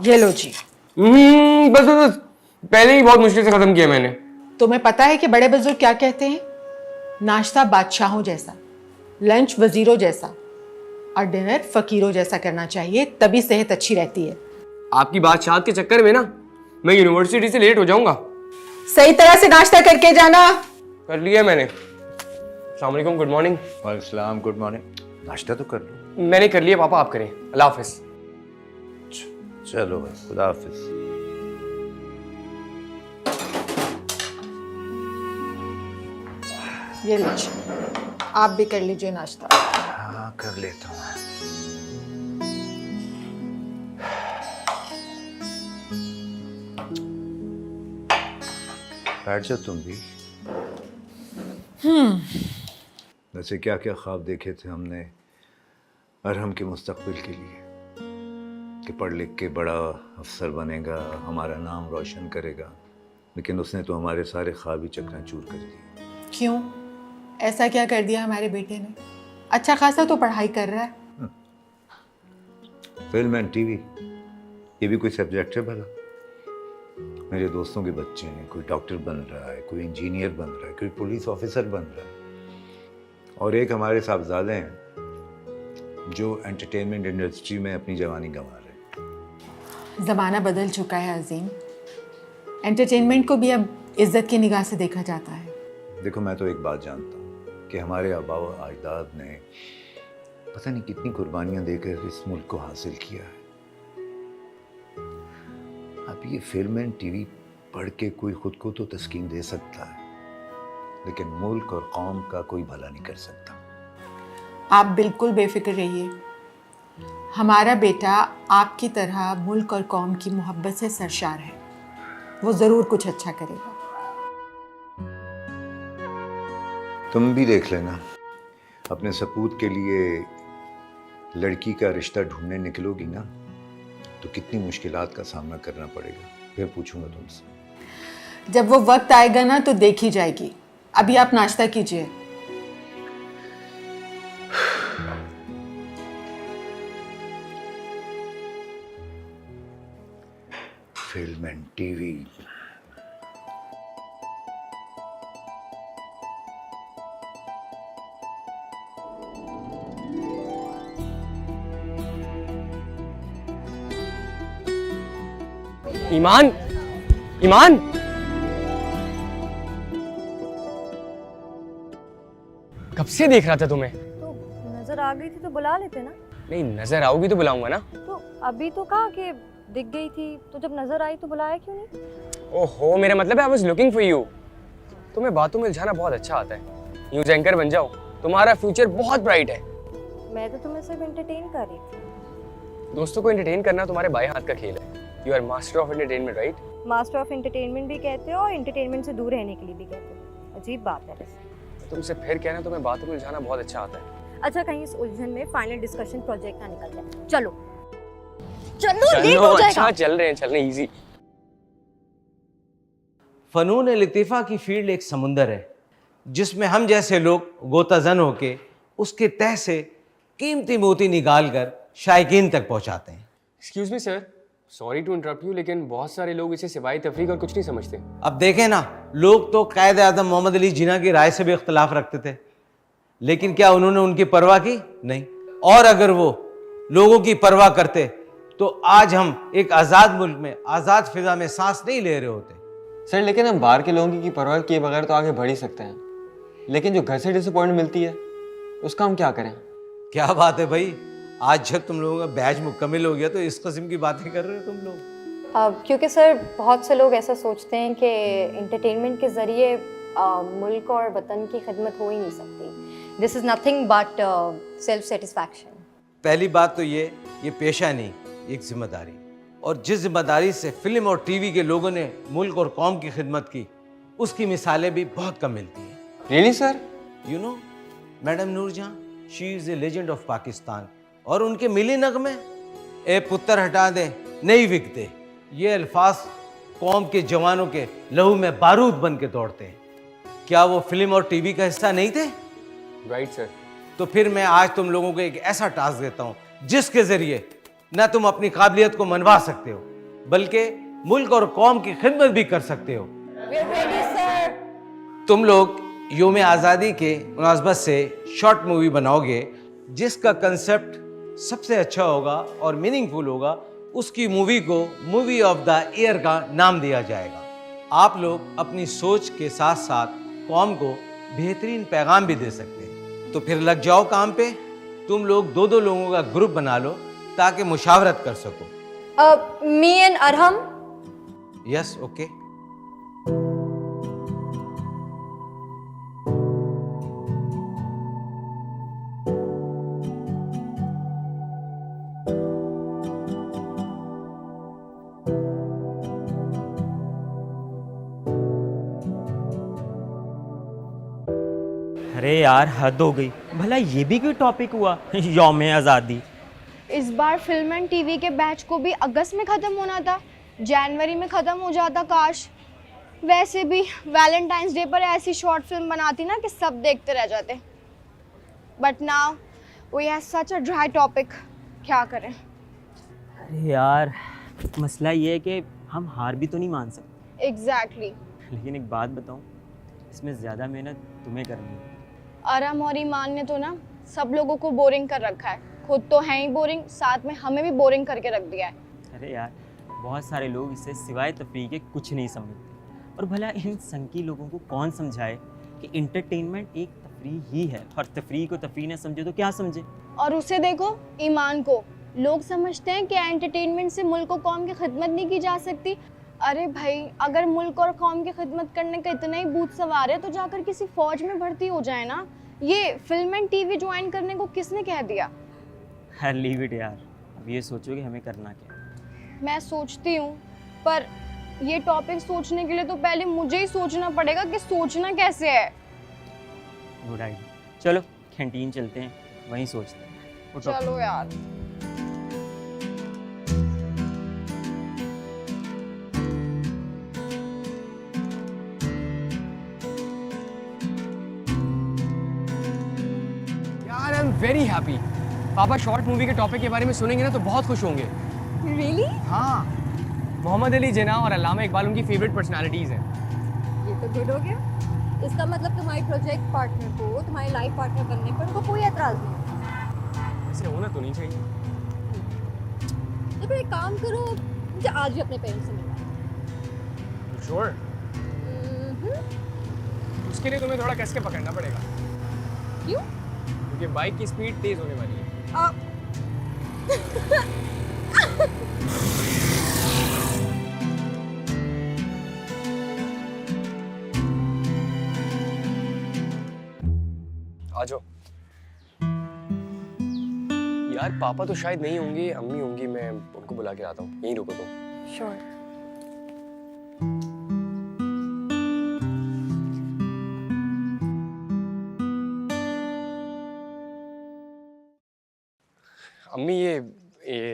ये लो जी। बस बस बस, पहले ही बहुत मुश्किल से खत्म किया मैंने। तुम्हें पता है कि बड़े बुजुर्ग क्या कहते हैं? नाश्ता बादशाहों जैसा, लंच वजीरों जैसा और डिनर फकीरों जैसा करना चाहिए, तभी सेहत अच्छी रहती है। आपकी बादशाहत के चक्कर में ना मैं यूनिवर्सिटी से लेट हो जाऊंगा। सही तरह से नाश्ता करके जाना। कर लिया मैंने। अस्सलाम वालेकुम, गुड मॉर्निंग। वालेकुम गुड मॉर्निंग। नाश्ता तो कर लो। मैंने कर लिया पापा, आप करें। अल्लाह हाफिज। चलो भाई, खुदा हाफिज। ये लीजिए, आप भी कर लीजिए नाश्ता। हाँ कर लेता हूँ। बैठ जाओ तुम भी। वैसे क्या क्या ख्वाब देखे थे हमने अरहम के मुस्तकबिल के लिए, कि पढ़ लिख के बड़ा अफसर बनेगा, हमारा नाम रोशन करेगा, लेकिन उसने तो हमारे सारे ख्वाब ही चकनाचूर कर दिए। क्यों? ऐसा क्या कर दिया हमारे बेटे ने? अच्छा खासा तो पढ़ाई कर रहा है। फिल्म एंड टीवी, ये भी कोई सब्जेक्ट है भला? मेरे दोस्तों के बच्चे हैं, कोई डॉक्टर बन रहा है, कोई इंजीनियर बन रहा है, कोई पुलिस ऑफिसर बन रहा है, और एक हमारे साहबजादे हैं जो एंटरटेनमेंट इंडस्ट्री में अपनी जवानी गंवा रहे हैं। ज़माना बदल चुका है अजीम। एंटरटेनमेंट को भी अब इज्जत की निगाह से देखा जाता है। देखो, मैं तो एक बात जानता हूँ कि हमारे आबा व अजदाद ने पता नहीं कितनी कुर्बानियाँ देकर इस मुल्क को हासिल किया है। अब ये फिल्म एंड टीवी पढ़ के कोई खुद को तो तस्कीन दे सकता है, लेकिन मुल्क और कौम का कोई भला नहीं कर सकता। आप बिल्कुल बेफिक्र रहिए, हमारा बेटा आपकी तरह मुल्क और कौम की मोहब्बत से सरशार है। वो ज़रूर कुछ अच्छा करेगा। तुम भी देख लेना, अपने सपूत के लिए लड़की का रिश्ता ढूंढने निकलोगी ना, तो कितनी मुश्किलात का सामना करना पड़ेगा। फिर पूछूंगा तुमसे। जब वो वक्त आएगा ना तो देखी जाएगी। अभी आप नाश्ता कीजिए। Film and TV. Iman, Iman, कब से देख रहा था तुम्हें। तो नजर आ गई थी तो बुला लेते ना। नहीं, नजर आओगी तो बुलाऊंगा ना। तो अभी तो कहा कि दिख गई थी, तो जब नजर आई तो बुलाया क्यों नहीं? ओहो, मेरा मतलब है I was looking for you. तुम्हें बातों में उलझाना बहुत अच्छा आता है। न्यूज एंकर बन जाओ, तुम्हारा फ्यूचर बहुत ब्राइट है। मैं तो तुम्हें सिर्फ एंटरटेन कर रही थी। दोस्तों को एंटरटेन करना तुम्हारे बाएं हाथ का खेल है। You are master of entertainment, right? Master of entertainment भी कहते हो और एंटरटेनमेंट से दूर रहने के लिए भी कहते हो। अजीब बात है वैसे। तुमसे फिर कहना, तुम्हें बातों में उलझाना बहुत अच्छा आता है। अच्छा, कहीं इस उलझन में फाइनल डिस्कशन प्रोजेक्ट ना निकल जाए। चलो चलो, लेट हो जाएगा। अच्छा, चल रहे हैं इजी। फ़नून लतीफ़ा की फील्ड एक समुंदर है जिसमें हम जैसे लोग गोताजन होके उसके तह से कीमती मोती निकाल कर शायकीन तक पहुंचाते हैं। Excuse me sir, sorry to interrupt you, लेकिन बहुत सारे लोग इसे सिवाय तफरीक और कुछ नहीं समझते। अब देखें ना, लोग तो कायद आज़म मोहम्मद अली जिन्ना की राय से भी इख्तलाफ रखते थे, लेकिन क्या उन्होंने उनकी परवाह की? नहीं। और अगर वो लोगों की परवाह करते तो आज हम एक आज़ाद मुल्क में आज़ाद फिजा में सांस नहीं ले रहे होते। सर, लेकिन हम बाहर के लोगों की परवाह किए बगैर तो आगे बढ़ ही सकते हैं, लेकिन जो घर से डिसअपॉइंटमेंट मिलती है उसका हम क्या करें? क्या बात है भाई, आज जब तुम लोगों का बैच मुकम्मल हो गया तो इस किस्म की बातें कर रहे हो तुम लोग। क्योंकि सर बहुत से लोग ऐसा सोचते हैं कि एंटरटेनमेंट के ज़रिए मुल्क और वतन की खिदमत हो ही नहीं सकती। This is nothing but self satisfaction. पहली बात तो ये पेशा नहीं, एक जिम्मेदारी, और जिस जिम्मेदारी से फिल्म और टीवी के लोगों ने मुल्क और कौम की खिदमत की, उसकी मिसालें भी बहुत कम मिलती हैं। Really sir? You know madam Noorjahan, she is a legend of Pakistan, और उनके मिली नगमे ए पुत्तर हटा दे नहीं बिकते, ये अल्फाज कौम के जवानों के लहू में बारूद बन के दौड़ते हैं। क्या वो फिल्म और टीवी का हिस्सा नहीं थे? Right sir. तो फिर मैं आज तुम लोगों को एक ऐसा टास्क देता हूं जिसके जरिए न तुम अपनी काबिलियत को मनवा सकते हो, बल्कि मुल्क और कौम की खिदमत भी कर सकते हो। We're ready, sir. तुम लोग योम आज़ादी के मुनासबत से शॉर्ट मूवी बनाओगे जिसका कंसेप्ट सबसे अच्छा होगा और मीनिंगफुल होगा, उसकी मूवी को मूवी ऑफ द ईयर का नाम दिया जाएगा। आप लोग अपनी सोच के साथ साथ कौम को बेहतरीन पैगाम भी दे सकते हैं। तो फिर लग जाओ काम पे। तुम लोग दो लोगों का ग्रुप बना लो ताकि मुशावरत कर सको। Me and Arham. Yes, okay. अरे यार हद हो गई, भला ये भी कोई टॉपिक हुआ? यौम आज़ादी। इस बार फिल्म एंड टीवी के बैच को भी अगस्त में ख़त्म होना था, जनवरी में ख़त्म हो जाता काश। वैसे भी वैलेंटाइंस डे पर ऐसी शॉर्ट फिल्म बनाती ना कि सब देखते रह जाते। But now we have such a dry topic, क्या करें? अरे यार मसला ये है कि हम हार भी तो नहीं मान सकते। एग्जैक्टली। लेकिन एक बात बताऊं, इसमें ज़्यादा मेहनत तुम्हें करनी है। आराम और ईमान ने तो ना सब लोगों को बोरिंग कर रखा है, खुद तो हैं ही बोरिंग, साथ में हमें भी बोरिंग करके रख दिया है। अरे यार बहुत सारे लोग इसे सिवाय तफरीह के कुछ नहीं समझते, और भला इन संकी लोगों को कौन समझाए कि इंटरटेनमेंट एक तफरीह ही है, और तफरीह को तफरीह न समझे तो क्या समझे। और उसे देखो ईमान को, लोग समझते हैं कि एंटरटेनमेंट से मुल्क और कौम की खिदमत नहीं की जा सकती। अरे भाई, अगर मुल्क और कौम की खिदमत करने का इतना ही भूत सवार है तो जाकर किसी फौज में भर्ती हो जाए ना। ये फिल्म एंड टीवी ज्वाइन करने को किसने कह दिया? हर लीव इट यार, अब ये सोचो कि हमें करना क्या है। मैं सोचती हूँ, पर ये टॉपिक सोचने के लिए तो पहले मुझे ही सोचना पड़ेगा कि सोचना कैसे है। गुड आइडिया, चलो कैंटीन चलते हैं, वहीं सोचते हैं। उठो। चलो यार। यार आई एम वेरी हैप्पी। पापा शॉर्ट मूवी के टॉपिक के बारे में सुनेंगे ना तो बहुत खुश होंगे। Really? हाँ, मोहम्मद अली जिन्ना और अल्लामा इकबाल उनकी फेवरेट पर्सनालिटीज़ हैं। ये तो गुड हो गया। इसका मतलब तुम्हारी प्रोजेक्ट पार्टनर को तुम्हारी लाइफ पार्टनर बनने पर उनको कोई एतराज़ नहीं। ऐसे होना तो नहीं चाहिए। तो फिर एक काम करो, मुझे आज ही अपने पेरेंट्स से मिलना। श्योर, उसके लिए तुम्हें थोड़ा कस के पकड़ना पड़ेगा। क्यों? क्योंकि बाइक की स्पीड तेज होने वाली है। आ जाओ। यार पापा तो शायद नहीं होंगे, अम्मी होंगी, मैं उनको बुला के आता हूँ। यहीं रुको तुम। श्योर। अम्मी ये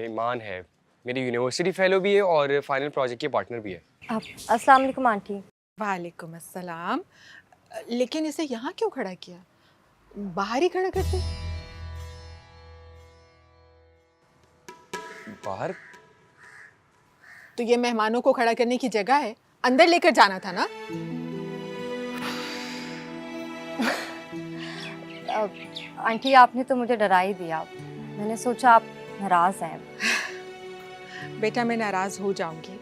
ईमान है, मेरी यूनिवर्सिटी फेलो भी है और फाइनल प्रोजेक्ट के पार्टनर भी है। अस्सलाम वालेकुम आंटी। वालेकुम अस्सलाम। लेकिन इसे यहाँ क्यों खड़ा किया? बाहर ही खड़ा करते। बाहर? तो ये मेहमानों को खड़ा करने की जगह है, अंदर लेकर जाना था ना। आंटी आपने तो मुझे डरा ही दिया, मैंने सोचा आप नाराज हैं। बेटा मैं नाराज हो जाऊंगी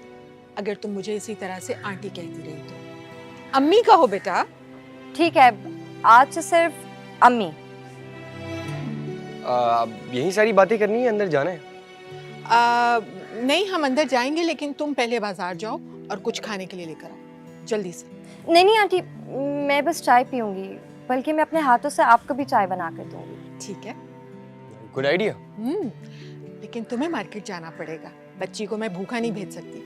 अगर तुम मुझे इसी तरह से आंटी कहती रही तो। अम्मी कहो बेटा। ठीक है, आज से सिर्फ अम्मी। यही सारी बातें करनी है, अंदर जाना है? नहीं, हम अंदर जाएंगे, लेकिन तुम पहले बाजार जाओ और कुछ खाने के लिए लेकर आओ जल्दी से। नहीं आंटी, मैं बस चाय पीऊंगी, बल्कि मैं अपने हाथों से आपको भी चाय बना कर दूंगी। ठीक है। Good idea. लेकिन तुम्हें मार्केट जाना पड़ेगा, बच्ची को मैं भूखा नहीं भेज सकती।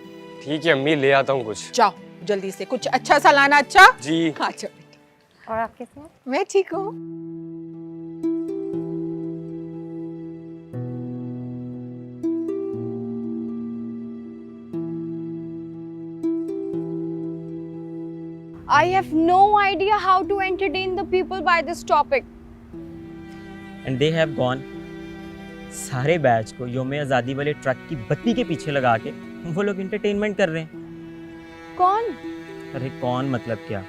ठीक है अम्मी, ले आता हूँ कुछ। जाओ जल्दी से, कुछ अच्छा सा लाना। अच्छा जी। अच्छा बेटा। और आप कैसे हैं? मैं ठीक हूँ। I have no idea how to entertain the people by this topic. And they have gone. सारे बैच को यौम आज़ादी वाले ट्रक की बत्ती के पीछे लगा के वो लोग इंटरटेनमेंट कर रहे हैं। कौन? अरे कौन मतलब क्या,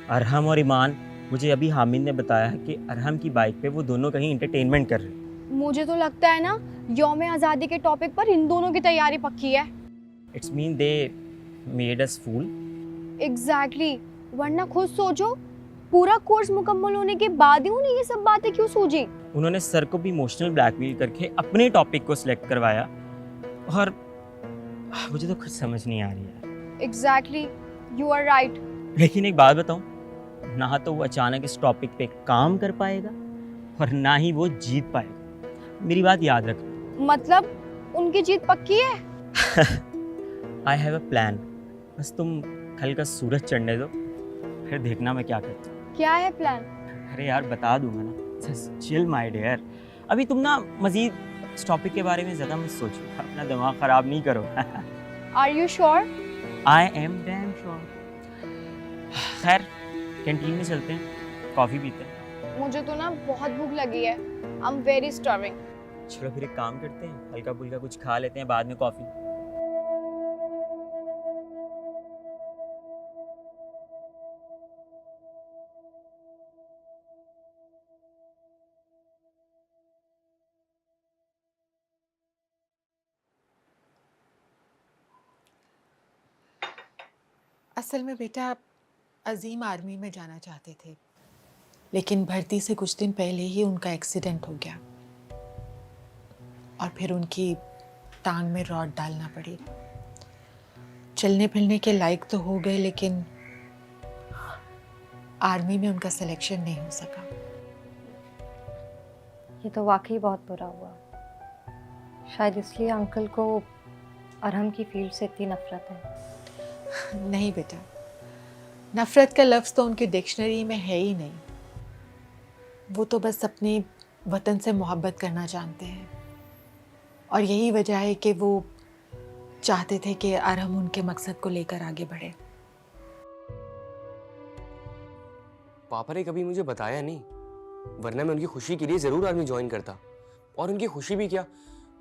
अरहम और ईमान। मुझे अभी हामिद ने बताया कि अरहम की बाइक पे वो दोनों कहीं इंटरटेनमेंट कर रहे हैं। मुझे तो लगता है ना यौम आज़ादी के टॉपिक पर इन दोनों की तैयारी पक्की है। It's mean they made us fool. Exactly, वरना खुद सोचो, पूरा कोर्स मुकम्मल होने के बाद ही उन्हें ये सब बातें क्यों सूझी? उन्होंने सर को भी इमोशनल ब्लैकमेल करके अपने टॉपिक को सिलेक्ट करवाया, और मुझे तो कुछ समझ नहीं आ रही है। Exactly, you are right. लेकिन एक बात बताऊं, ना तो वो अचानक इस टॉपिक पे काम कर पाएगा और ना ही वो जीत पाएगा। मेरी बात याद रख। मतलब उनकी जीत पक्की है? आई हैव अ प्लान, बस तुम कल का सूरज चढ़ने दो, फिर देखना मैं क्या करता हूँ। क्या है प्लान? अरे यार बता दूंगा ना, जस्ट चिल माय डियर। अभी तुम ना मजीद इस टॉपिक के बारे में ज़्यादा मत सोचो, अपना दिमाग ख़राब नहीं करो। Are you sure? I am damn sure. खैर कैंटीन में चलते हैं, कॉफ़ी पीते हैं। मुझे तो ना बहुत भूख लगी है। I am very starving. चलो फिर एक काम करते हैं, हल्का फुल्का कुछ खा लेते हैं, बाद में कॉफ़ी। असल में बेटा अजीम आर्मी में जाना चाहते थे, लेकिन भर्ती से कुछ दिन पहले ही उनका एक्सीडेंट हो गया और फिर उनकी टांग में रॉड डालना पड़ी। चलने फिरने के लायक तो हो गए, लेकिन आर्मी में उनका सिलेक्शन नहीं हो सका। ये तो वाकई बहुत बुरा हुआ। शायद इसलिए अंकल को अरहम की फील्ड से इतनी नफरत है। नहीं बेटा, नफरत का लफ्ज़ तो उनकी डिक्शनरी में है ही नहीं। वो तो बस अपने वतन से मोहब्बत करना जानते हैं, और यही वजह है कि वो चाहते थे कि अरहम उनके मकसद को लेकर आगे बढ़े। पापा ने कभी मुझे बताया नहीं, वरना मैं उनकी खुशी के लिए जरूर आर्मी ज्वाइन करता। और उनकी खुशी भी क्या,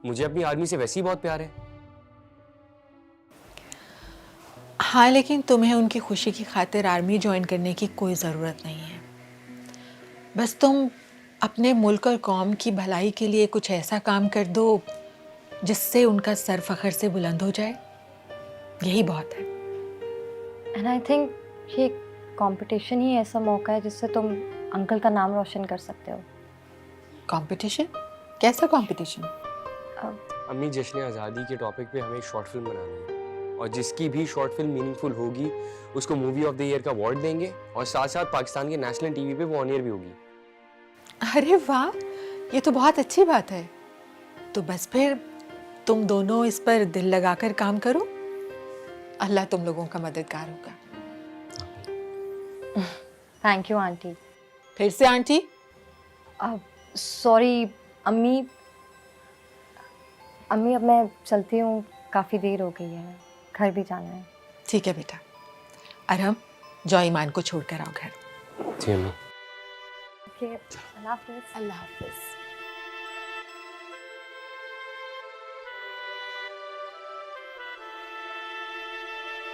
मुझे अपनी आर्मी से वैसे ही बहुत प्यार है। हाँ, लेकिन तुम्हें उनकी खुशी की खातिर आर्मी ज्वाइन करने की कोई ज़रूरत नहीं है। बस तुम अपने मुल्क और कौम की भलाई के लिए कुछ ऐसा काम कर दो जिससे उनका सर फख्र से बुलंद हो जाए, यही बहुत है। एंड आई थिंक ये कंपटीशन ही ऐसा मौका है जिससे तुम अंकल का नाम रोशन कर सकते हो। कंपटीशन? कैसा कंपटीशन? अम्मी, जश्न आज़ादी के टॉपिक पे हमें एक शॉर्ट फिल्म बनानी है, और जिसकी भी शॉर्ट फिल्म मीनिंगफुल होगी उसको मूवी ऑफ द ईयर का अवार्ड देंगे, और साथ साथ पाकिस्तान के नेशनल टीवी पे वो ऑन एयर भी होगी। अरे वाह, ये तो बहुत अच्छी बात है। तो बस फिर तुम दोनों इस पर दिल लगाकर काम करो, अल्लाह तुम लोगों का मददगार होगा। Thank you aunty. फिर से आंटी? सॉरी अम्मी। अम्मी अब मैं चलती हूँ, काफ़ी देर हो गई है, घर भी जाना है। ठीक है बेटा। अरहम, जाओ ईमान को छोड़कर आओ घर। जी अम्मी। ओके, अल्लाह हाफिज़। अल्लाह हाफिज़।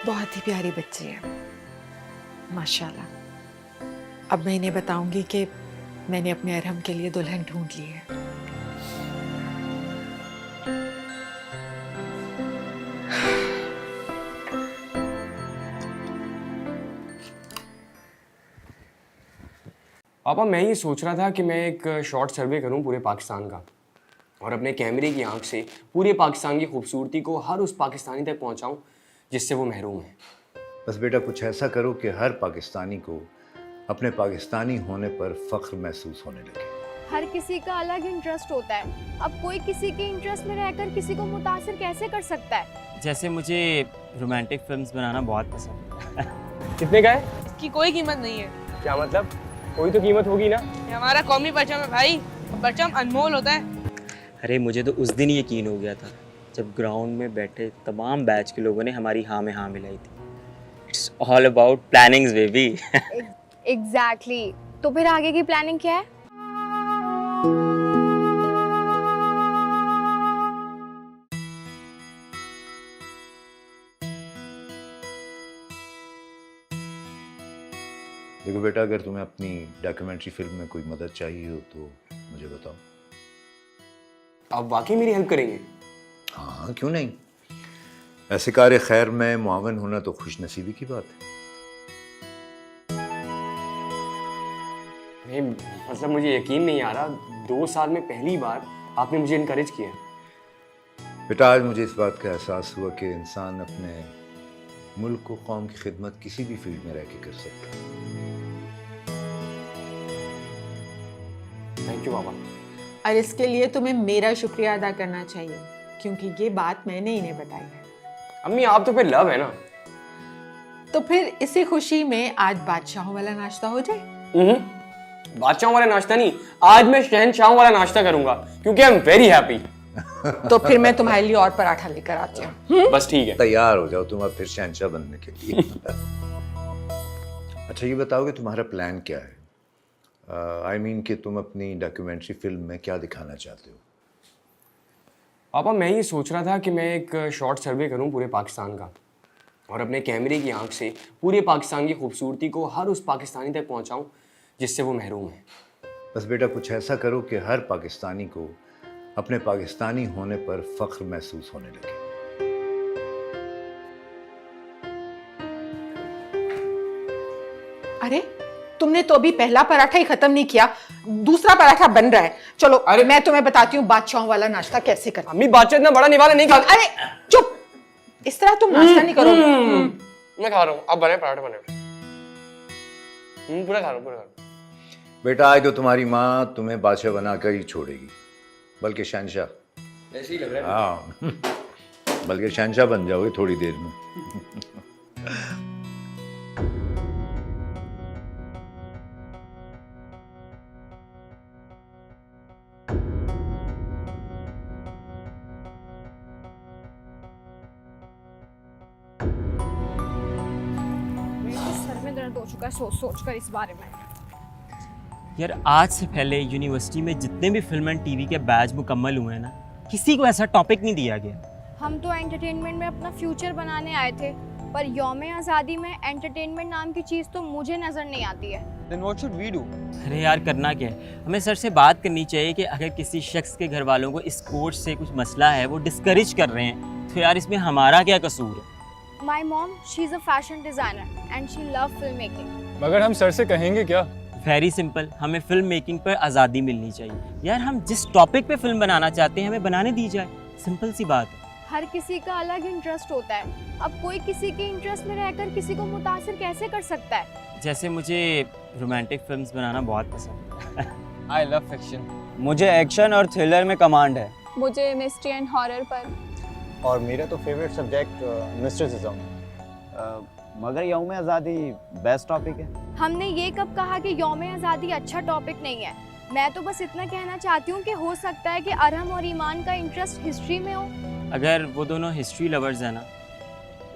बहुत ही प्यारी बच्ची है, माशाल्लाह। अब मैं इन्हें बताऊंगी कि मैंने अपने अरहम के लिए दुल्हन ढूंढ ली है। पापा, मैं ये सोच रहा था कि मैं एक शॉर्ट सर्वे करूं पूरे पाकिस्तान का, और अपने कैमरे की आंख से पूरे पाकिस्तान की खूबसूरती को हर उस पाकिस्तानी तक पहुंचाऊं जिससे वो महरूम है। बस बेटा कुछ ऐसा करो कि हर पाकिस्तानी को अपने पाकिस्तानी होने पर फख्र महसूस होने लगे। हर किसी का अलग इंटरेस्ट होता है। अब कोई किसी के इंटरेस्ट में रहकर किसी को मुतासिर कैसे कर सकता है? जैसे मुझे रोमांटिक फिल्म्स बनाना बहुत पसंद है। कितने का है? इसकी कोई कीमत नहीं है। क्या मतलब? कोई तो कीमत होगी ना। ये हमारा कौमी परचम है भाई, परचम अनमोल होता है। अरे मुझे तो उस दिन यकीन हो गया था जब ग्राउंड में बैठे तमाम बैच के लोगों ने हमारी हाँ में हाँ मिलाई थी। It's all about plannings baby. Exactly. तो फिर आगे की प्लानिंग क्या है? देखो बेटा, अगर तुम्हें अपनी डॉक्यूमेंट्री फिल्म में कोई मदद चाहिए हो तो मुझे बताओ। आप वाकई मेरी हेल्प करेंगे? हाँ, क्यों नहीं। ऐसे कार्य खैर में मुआवन होना तो खुशनसीबी की बात है। नहीं, मतलब मुझे यकीन नहीं आ रहा, 2 साल में पहली बार आपने मुझे इनकरेज किया। बेटा, आज मुझे इस बात का एहसास हुआ कि इंसान अपने मुल्क को, कौम की खिदमत किसी भी फील्ड में रह के कर सकता है। थैंक यू पापा। और इसके लिए तुम्हें मेरा शुक्रिया अदा करना चाहिए, क्योंकि ये बात मैंने इन्हें बताई है। अम्मी, आप तो फिर लव है ना? तो फिर इसी खुशी में आज बादशाहों वाला नाश्ता हो जाए। बादशाहों वाला नाश्ता नहीं, आज मैं शहनशाहों वाला नाश्ता करूंगा, क्योंकि आई एम वेरी हैप्पी। तो फिर मैं तुम्हारे लिए और पराठा लेकर आती हूँ। बस ठीक है। तैयार हो जाओ तुम अब फिर शहंशाह बनने के लिए। अच्छा, ये बताओ कि तुम्हारा प्लान क्या है? आई मीन कि तुम अपनी डॉक्यूमेंट्री फिल्म में क्या दिखाना चाहते हो? पापा, मैं ये सोच रहा था कि मैं एक शॉर्ट सर्वे करूं पूरे पाकिस्तान का, और अपने कैमरे की आंख से पूरे पाकिस्तान की खूबसूरती को हर उस पाकिस्तानी तक पहुंचाऊं जिससे वो महरूम है। बस बेटा, कुछ ऐसा करो कि हर पाकिस्तानी को अपने पाकिस्तानी होने पर फख्र महसूस होने लगे। अरे, तुमने तो अभी पहला पराठा ही खत्म नहीं किया, दूसरा पराठा बन रहा है। चलो, अरे मैं तुम्हें बताती हूँ बादशाहों वाला नाश्ता कैसे करना। अम्मी, बादशाह इतना बड़ा निवाला नहीं खा। अरे चुप, इस तरह तुम नाश्ता नहीं करोगे। मैं खा रहा हूँ, अब बने पराठे बने। पूरा खा रहा हूँ, पूरा खा रहा हूँ। बेटा, आज तो तुम्हारी माँ तुम्हें बादशाह बनाकर ही छोड़ेगी, बल्कि शहंशाह। ऐसे ही लग रहा है। हाँ, बल्कि शहंशाह बन जाओगे थोड़ी देर में। सर में दर्द हो चुका है सोच कर इस बारे में। यार, आज से पहले यूनिवर्सिटी में जितने भी फिल्म एंड टीवी के बैच मुकम्मल हुए हैं ना, किसी को ऐसा टॉपिक नहीं दिया गया। हम तो एंटरटेनमेंट में अपना फ्यूचर बनाने आए थे, पर यौम आज़ादी में एंटरटेनमेंट नाम की चीज़ तो मुझे नज़र नहीं आती है। Then what should we do? अरे यार, करना क्या है? हमें सर से बात करनी चाहिए कि अगर किसी शख्स के घर वालों को इस कोर्स से कुछ मसला है, वो डिस्करेज कर रहे हैं, तो यार इसमें हमारा क्या कसूर है? My mom, she's a fashion designer and she loves filmmaking. मगर हम सर से कहेंगे क्या? वेरी सिंपल, हमें फिल्म मेकिंग पर आज़ादी मिलनी चाहिए। यार, हम जिस टॉपिक पे फिल्म बनाना चाहते हैं हमें बनाने दी जाए, सिंपल सी बात है। हर किसी का अलग इंटरेस्ट होता है, अब कोई किसी के इंटरेस्ट में रहकर किसी को मुतासिर कैसे कर सकता है? जैसे मुझे रोमांटिक फिल्म्स बनाना बहुत पसंद है। I love fiction. मुझे एक्शन और थ्रिलर में कमांड है। मुझे मिस्ट्री एंड हॉरर पर। और मेरा तो फेवरेट सब्जेक्ट मिस्टिसिज्म, मगर यौम आज़ादी बेस्ट टॉपिक है। हमने ये कब कहा कि यौम आज़ादी अच्छा टॉपिक नहीं है? मैं तो बस इतना कहना चाहती हूँ कि हो सकता है कि अरहम और ईमान का इंटरेस्ट हिस्ट्री में हो। अगर वो दोनों हिस्ट्री लवर्स हैं ना,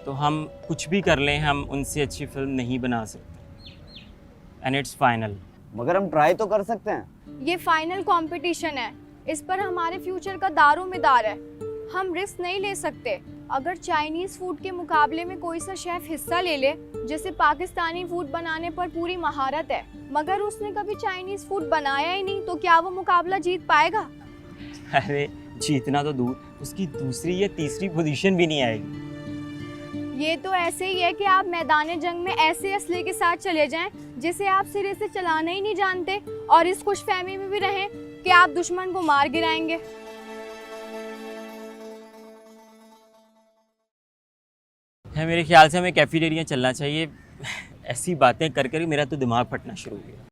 तो हम कुछ भी कर लें, हम उनसे अच्छी फिल्म नहीं बना सकते। And it's final. मगर हम ट्राई तो कर सकते हैं। ये फाइनल कंपटीशन है, इस पर हमारे फ्यूचर का दारोमदार है। हम रिस्क नहीं ले सकते। अगर चाइनीज़ फूड के मुकाबले में कोई सा शेफ हिस्सा ले ले जिसे पाकिस्तानी फूड बनाने पर पूरी महारत है, मगर उसने कभी चाइनीज़ फूड बनाया ही नहीं, तो क्या वो मुकाबला जीत पाएगा? अरे जीतना तो दूर, उसकी दूसरी या तीसरी पोजीशन भी नहीं आएगी। ये तो ऐसे ही है कि आप मैदान जंग में ऐसे असले के साथ चले जाएं जिसे आप सिरे से चलाना ही नहीं जानते, और इस खुशफहमी में भी रहें कि आप दुश्मन को मार गिराएंगे। है, मेरे ख्याल से हमें कैफेटेरिया चलना चाहिए। ऐसी बातें कर कर मेरा तो दिमाग फटना शुरू हो गया।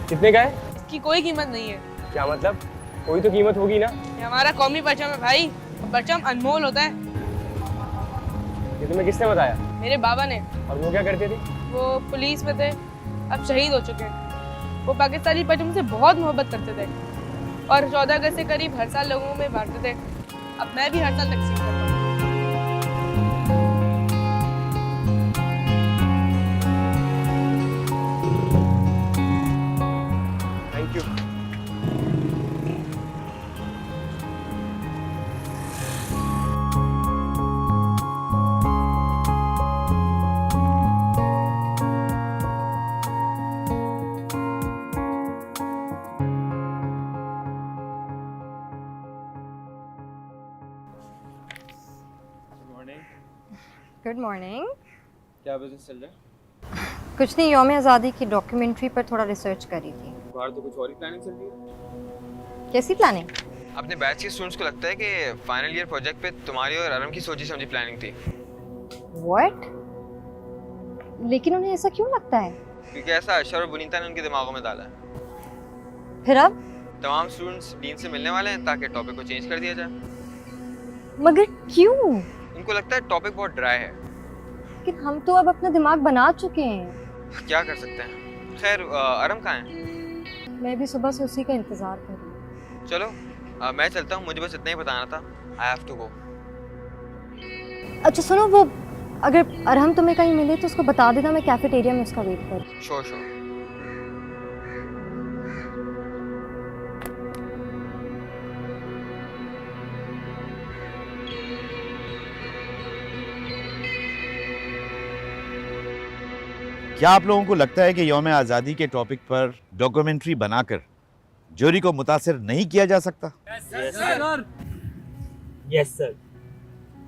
कितने का है? इसकी कोई कीमत नहीं है। क्या मतलब? कोई तो कीमत होगी ना? ये हमारा कौमी परचम है भाई, और परचम अनमोल होता है। ये तुम्हें किसने बताया? मेरे बाबा ने। और वो क्या करते थे? वो पुलिस में थे, अब शहीद हो चुके हैं। वो पाकिस्तानी परचम से बहुत मोहब्बत करते थे और 14 अगस्त से करीब हर साल लोगों में बांटते थे। अब मैं भी हर साल तकसीम करता हूँ। Good morning. क्या बिजनेस चल रहा है? कुछ नहीं, यौम आज़ादी की डॉक्यूमेंट्री पर थोड़ा रिसर्च करी थी। बाहर तो कुछ और ही प्लानिंग चल रही है। कैसी प्लानिंग? अपने बैच के स्टूडेंट्स को लगता है कि फाइनल ईयर प्रोजेक्ट पे तुम्हारी और अरम की सोची समझी प्लानिंग थी। व्हाट? लेकिन उन्हें ऐसा क्यों लगता है? क्योंकि ऐसा अशर और बुनीता ने उनके दिमागों में डाला है। फिर अब? तमाम स्टूडेंट्स डीन से मिलने वाले हैं ताकि टॉपिक को चेंज कर दिया जाए। मगर क्यों? उनको लगता है टॉपिक बहुत ड्राई है। लेकिन हम तो अब अपना दिमाग बना चुके हैं। क्या कर सकते हैं। खैर अरम कहाँ है? मैं भी सुबह से उसी का इंतजार कर रही हूँ। चलो मैं चलता हूँ, मुझे बस इतना ही बताना था। I have to go. अच्छा सुनो, वो अगर अरहम तुम्हें कहीं मिले तो उसको बता देना मैं कैफेटेरिया में उसका वेट कर। Sure sure. क्या आप लोगों को लगता है कि यौम आज़ादी के टॉपिक पर डॉक्यूमेंट्री बनाकर जूरी को मुतासिर नहीं किया जा सकता? यस सर,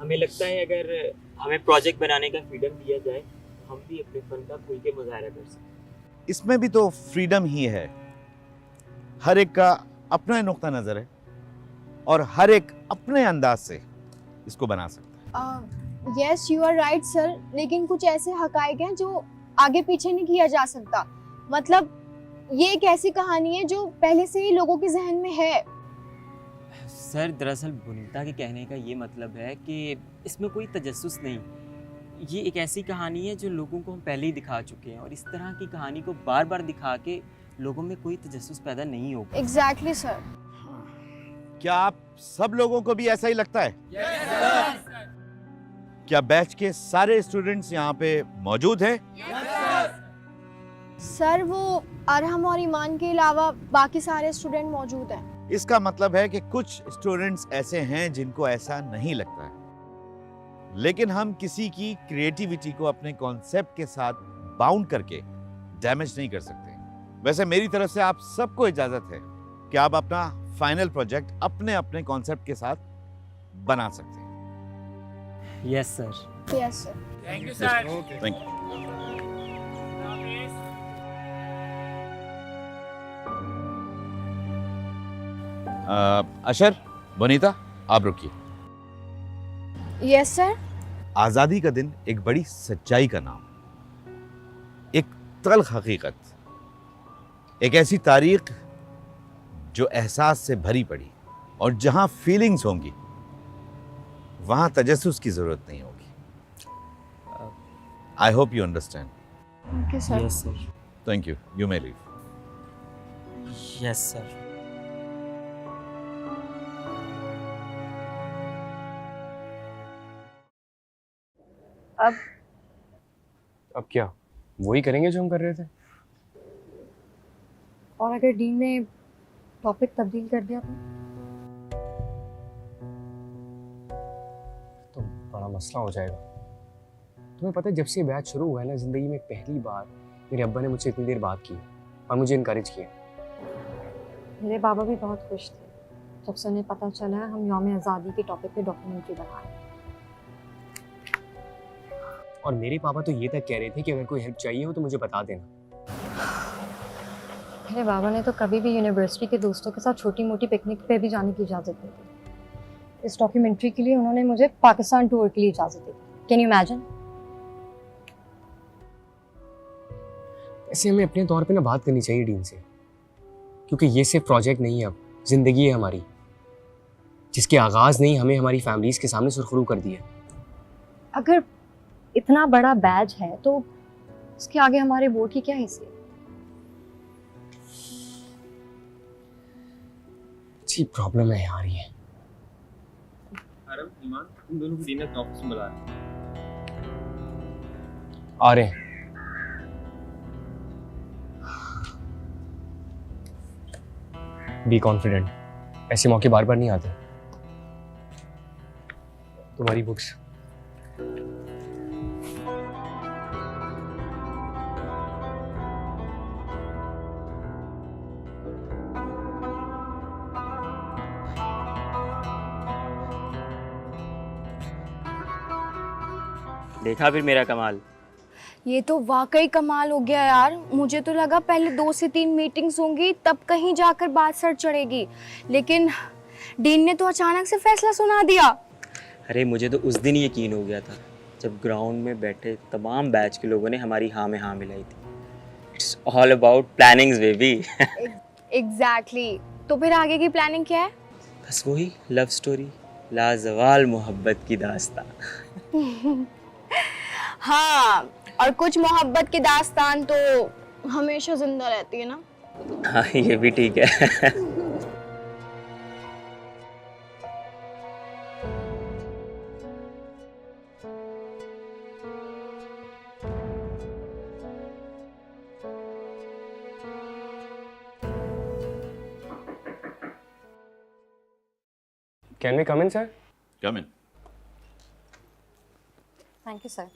हमें लगता है अगर हमें प्रोजेक्ट बनाने का फ्रीडम दिया जाए तो हम भी अपने फन का खुल के मुजाहरा कर सकते हैं। इसमें भी तो फ्रीडम ही है। हर एक का अपना नुक्ता नज़र है और हर एक अपने अंदाज से इसको बना सकता है। Yes you are right sir, लेकिन कुछ ऐसे हकायक हैं जो आगे पीछे नहीं किया जा सकता। मतलब ये एक ऐसी कहानी है जो पहले से ही लोगों के जहन में है। सर दरअसल बुनीता के कहने का ये मतलब है कि इसमें कोई तजस्सुस नहीं, ये एक ऐसी कहानी है जो लोगों को हम पहले ही दिखा चुके हैं और इस तरह की कहानी को बार बार दिखा के लोगों में कोई तजस्सुस पैदा नहीं होगा। Exactly sir. क्या आप सब लोगों को भी ऐसा ही लगता है? क्या बैच के सारे स्टूडेंट्स यहाँ पे मौजूद हैं? सर वो अरहम और ईमान के अलावा बाकी सारे स्टूडेंट मौजूद हैं। इसका मतलब है कि कुछ स्टूडेंट्स ऐसे हैं जिनको ऐसा नहीं लगता है, लेकिन हम किसी की क्रिएटिविटी को अपने कॉन्सेप्ट के साथ बाउंड करके डैमेज नहीं कर सकते। वैसे मेरी तरफ से आप सबको इजाजत है कि आप अपना फाइनल प्रोजेक्ट अपने अपने कॉन्सेप्ट के साथ बना सकते हैं। Yes sir. Yes sir. Thank you sir. Thank you. Ashar, Banita, आप रुकिए। Yes sir. आज़ादी का दिन एक बड़ी सच्चाई का नाम, एक तल्ख हकीकत, एक ऐसी तारीख जो एहसास से भरी पड़ी और जहां फीलिंग्स होंगी वहां तजस्सुस की जरूरत नहीं होगी। I hope you understand. Okay sir. Yes sir. Thank you. You may leave. Yes sir. अब क्या वही करेंगे जो हम कर रहे थे? और अगर डीन ने टॉपिक तब्दील कर दिया तो बड़ा मसला हो जाएगा। तुम्हें पता है जब से बैच शुरू हुआ है ना, जिंदगी में पहली बार मेरे अब्बा ने मुझसे इतनी देर बात की और मुझे इनकरेज किया। मेरे बाबा भी बहुत खुश थे जब से उन्हें पता चला हम यौम आज़ादी के टॉपिक पे डॉक्यूमेंट्री बना रहे हैं। और मेरे पापा तो ये तक कह रहे थे कि अगर कोई हेल्प चाहिए हो तो मुझे बता देना। मेरे बाबा ने तो कभी भी यूनिवर्सिटी के दोस्तों के साथ छोटी मोटी पिकनिक पे भी जाने की इजाज़त दी थी। इस डॉक्यूमेंट्री के लिए उन्होंने मुझे पाकिस्तान टूर के लिए इजाज़त दी। Can you imagine? ऐसे हमें अपने तौर पे ना बात करनी चाहिए डीन से, क्योंकि ये सिर्फ प्रोजेक्ट नहीं है, अब जिंदगी है हमारी, जिसके आगाज ने हमें हमारी फैमिलीज के सामने सुरखरू कर दिया। अगर इतना बड़ा बैज है तो उसके आगे हमारे वोट की क्या हैसियत? अच्छी प्रॉब्लम है यार ये। अरम, ईमान, तुम दोनों को डिनर के ऑफिस में बुला रहे हैं। आ रहे हैं। बी कॉन्फिडेंट, ऐसे मौके बार बार नहीं आते। तुम्हारी बुक्स। देखा फिर मेरा कमाल। ये तो वाकई कमाल हो गया यार। मुझे तो लगा पहले 2 से 3 मीटिंग्स होंगी तब कहीं जाकर बात सर चढ़ेगी, लेकिन डीन ने तो अचानक से फैसला सुना दिया। अरे मुझे तो उस दिन ही यकीन हो गया था जब ग्राउंड में बैठे तमाम बैच के लोगों ने हमारी हाँ में हाँ मिलाई थी। It's all about plannings baby. Exactly. तो फिर आगे की प्लानिंग क्या है? बस वही लव स्टोरी, लाजवाल मोहब्बत की दास्तां। हाँ, और कुछ मोहब्बत की दास्तान तो हमेशा जिंदा रहती है ना। हाँ ये भी ठीक है। Can we come in sir? Come in. Thank you sir.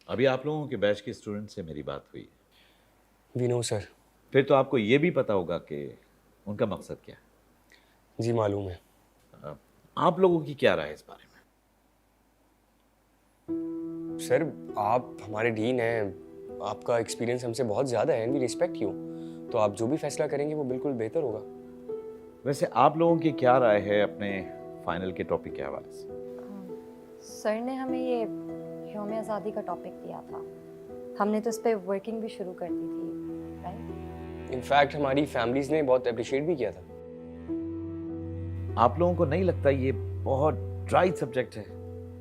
अभी आप लोगों के बैच के स्टूडेंट से मेरी बात हुई है। We know sir. फिर तो आपको ये भी पता होगा कि उनका मकसद क्या है। जी मालूम है। आप लोगों की क्या राय है इस बारे में? सर आप हमारे डीन हैं, आपका एक्सपीरियंस हमसे बहुत ज़्यादा है एंड वी रिस्पेक्ट यू, तो आप जो भी फैसला करेंगे वो बिल्कुल बेहतर होगा। वैसे आप लोगों की क्या राय है अपने फाइनल के टॉपिक के हवाले से? सर ने हमें ये यौम आज़ादी का टॉपिक दिया था, हमने तो इस पे वर्किंग भी शुरू कर दी थी, राइट? इनफैक्ट हमारी फैमिलीज ने बहुत अप्रिशिएट भी किया था। आप लोगों को नहीं लगता ये बहुत ड्राई सब्जेक्ट है?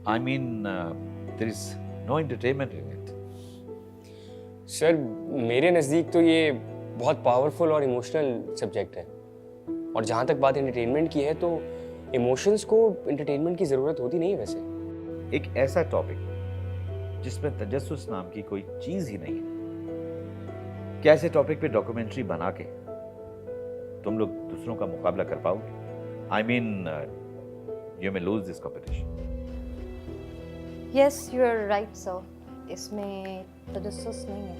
I mean there is no entertainment in it. Sir मेरे नज़दीक तो ये बहुत पावरफुल और इमोशनल सब्जेक्ट है, और जहाँ तक बात एंटरटेनमेंट की है तो इमोशंस को एंटरटेनमेंट की ज़रूरत होती नहीं है। वैसे एक ऐसा टॉपिक जिसमें तजस्सुस नाम की कोई चीज ही नहीं है, क्या ऐसे टॉपिक पे डॉक्यूमेंट्री बना के तुम लोग दूसरों का मुकाबला कर पाओगे? I mean you may lose this competition. Yes you are right sir, इसमें तजस्सुस नहीं है।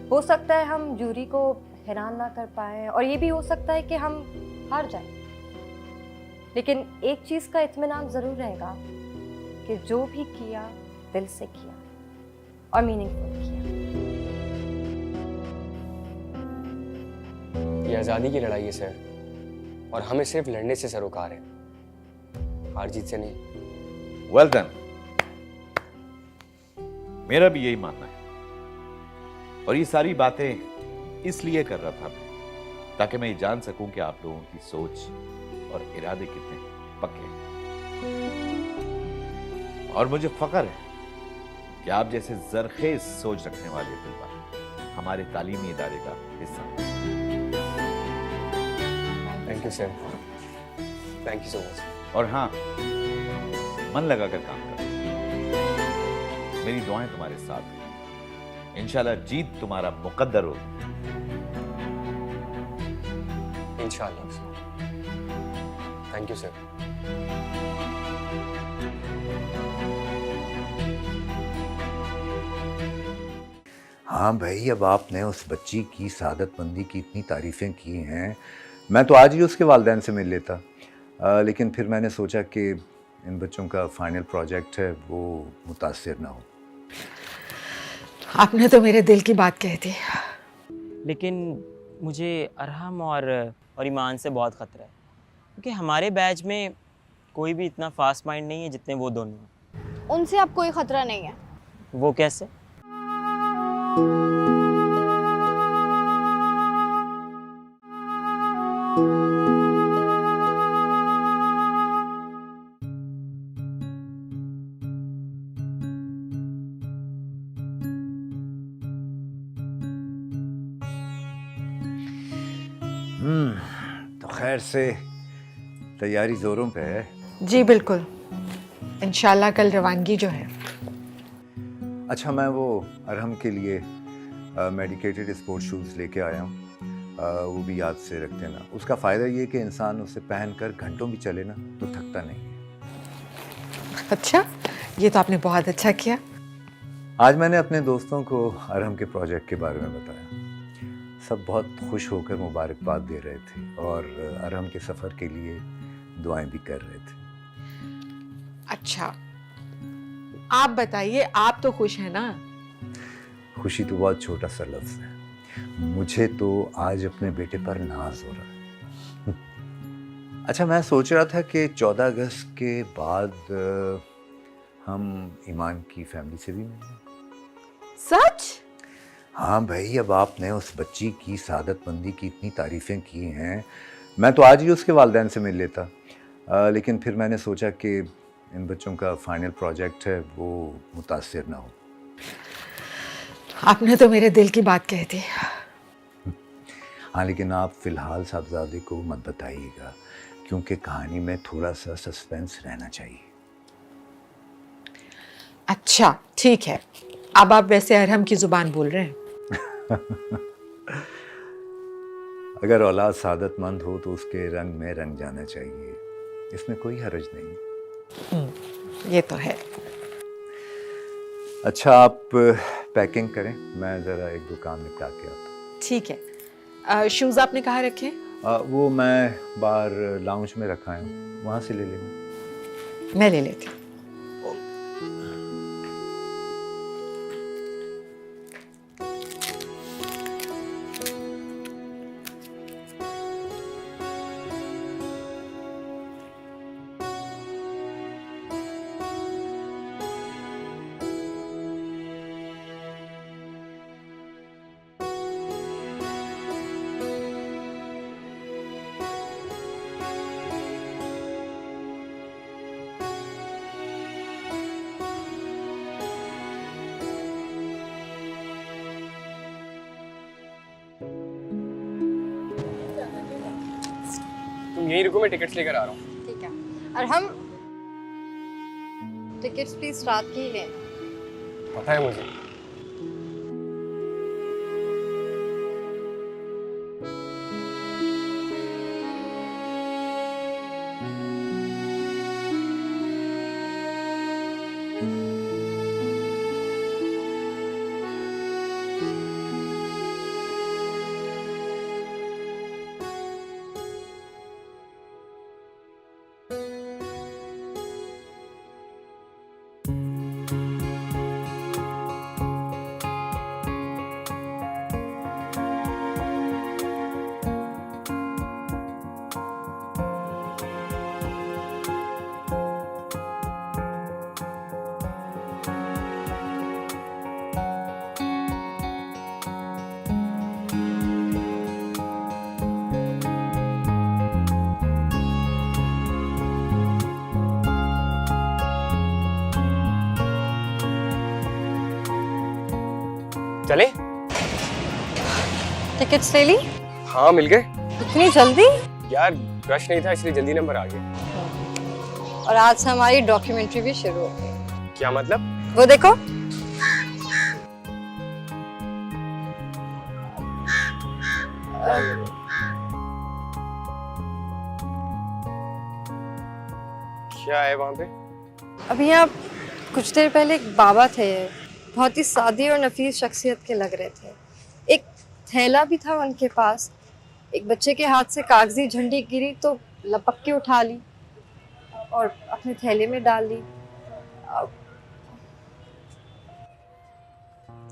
हो सकता है हम जूरी को हैरान ना कर पाए, और ये भी हो सकता है कि हम हार जाएं, लेकिन एक चीज का इत्मीनान जरूर रहेगा कि जो भी किया दिल से किया और मीनिंगफुल किया। ये आज़ादी की लड़ाई है सर, और हमें सिर्फ लड़ने से सरोकार है, हार जीत से नहीं। Well done. मेरा भी यही मानना है, और ये सारी बातें इसलिए कर रहा था मैं ताकि मैं ये जान सकूं कि आप लोगों की सोच और इरादे कितने पक्के हैं। और मुझे फख्र है कि आप जैसे जरखेज सोच रखने वाले तलबा हमारे तालीमी इदारे का हिस्सा हैं। Thank you sir, thank you so much. और हाँ, मन लगाकर काम करो, मेरी दुआएं तुम्हारे साथ हैं। इंशाल्लाह जीत तुम्हारा मुकद्दर हो। इंशाल्लाह। Thank you sir. हाँ भाई, अब आपने उस बच्ची की सादतमंदी की इतनी तारीफ़ें की हैं, मैं तो आज ही उसके वालिदैन से मिल लेता, लेकिन फिर मैंने सोचा कि इन बच्चों का फाइनल प्रोजेक्ट है, वो मुतासिर ना हो। आपने तो मेरे दिल की बात कह दी। लेकिन मुझे अरहम और ईमान से बहुत ख़तरा है, क्योंकि हमारे बैच में कोई भी इतना फास्ट माइंड नहीं है जितने वो दोनों। उनसे अब कोई खतरा नहीं है। वो कैसे? तो खैर से तैयारी जोरों पे है। जी बिल्कुल, इंशाल्लाह कल रवानगी जो है। अच्छा, मैं वो अरहम के लिए मेडिकेटेड स्पोर्ट शूज़ लेके आया हूँ, वो भी याद से रख देना। उसका फ़ायदा ये कि इंसान उसे पहनकर घंटों भी चले ना तो थकता नहीं है। अच्छा, ये तो आपने बहुत अच्छा किया। आज मैंने अपने दोस्तों को अरहम के प्रोजेक्ट के बारे में बताया। सब बहुत खुश होकर मुबारकबाद दे रहे थे और अरहम के सफ़र के लिए दुआएं भी कर रहे थे। अच्छा, आप बताइए, आप तो खुश हैं ना? खुशी तो बहुत छोटा सा लफ्ज़ है, मुझे तो आज अपने बेटे पर नाज हो रहा है। अच्छा, मैं सोच रहा था कि 14 अगस्त के बाद हम ईमान की फैमिली से भी मिलें। सच? हाँ भाई, अब आपने उस बच्ची की सादतमंदी की इतनी तारीफ़ें की हैं, मैं तो आज ही उसके वालिदैन से मिल लेता। लेकिन फिर मैंने सोचा कि इन बच्चों का फाइनल प्रोजेक्ट है, वो मुतासिर ना हो। आपने तो मेरे दिल की बात कह दी। हाँ, लेकिन आप फ़िलहाल साहबजादे को मत बताइएगा, क्योंकि कहानी में थोड़ा सा सस्पेंस रहना चाहिए। अच्छा, ठीक है। अब आप वैसे अरहम की ज़ुबान बोल रहे हैं। अगर औलाद सादतमंद हो तो उसके रंग में रंग जाना चाहिए, इसमें कोई हर्ज नहीं। ये तो है। अच्छा, आप पैकिंग करें, मैं ज़रा एक दो काम निपटा के आता हूँ। ठीक है। शूज़ आपने कहाँ रखे? वो मैं बाहर लाउंज में रखा है, वहाँ से ले लेंगे। मैं ले लेती हूँ। तुम यहीं रुको, मैं टिकट्स लेकर आ रहा हूँ। ठीक है। और हम टिकट्स प्लीज रात की ही लें। पता है मुझे। चले? टिकट्स ले ली? हाँ, मिल गए। इतनी जल्दी? यार, रश नहीं था इसलिए जल्दी नंबर आ गया। और आज से हमारी डॉक्यूमेंट्री भी शुरू हो गई। क्या मतलब? वो देखो। क्या है वहाँ पे? अभी यहाँ कुछ देर पहले एक बाबा थे, बहुत ही सादी और नफीस शख्सियत के लग रहे थे। एक थैला भी था उनके पास। एक बच्चे के हाथ से कागजी झंडी गिरी तो लपक के उठा ली और अपने थैले में डाल ली।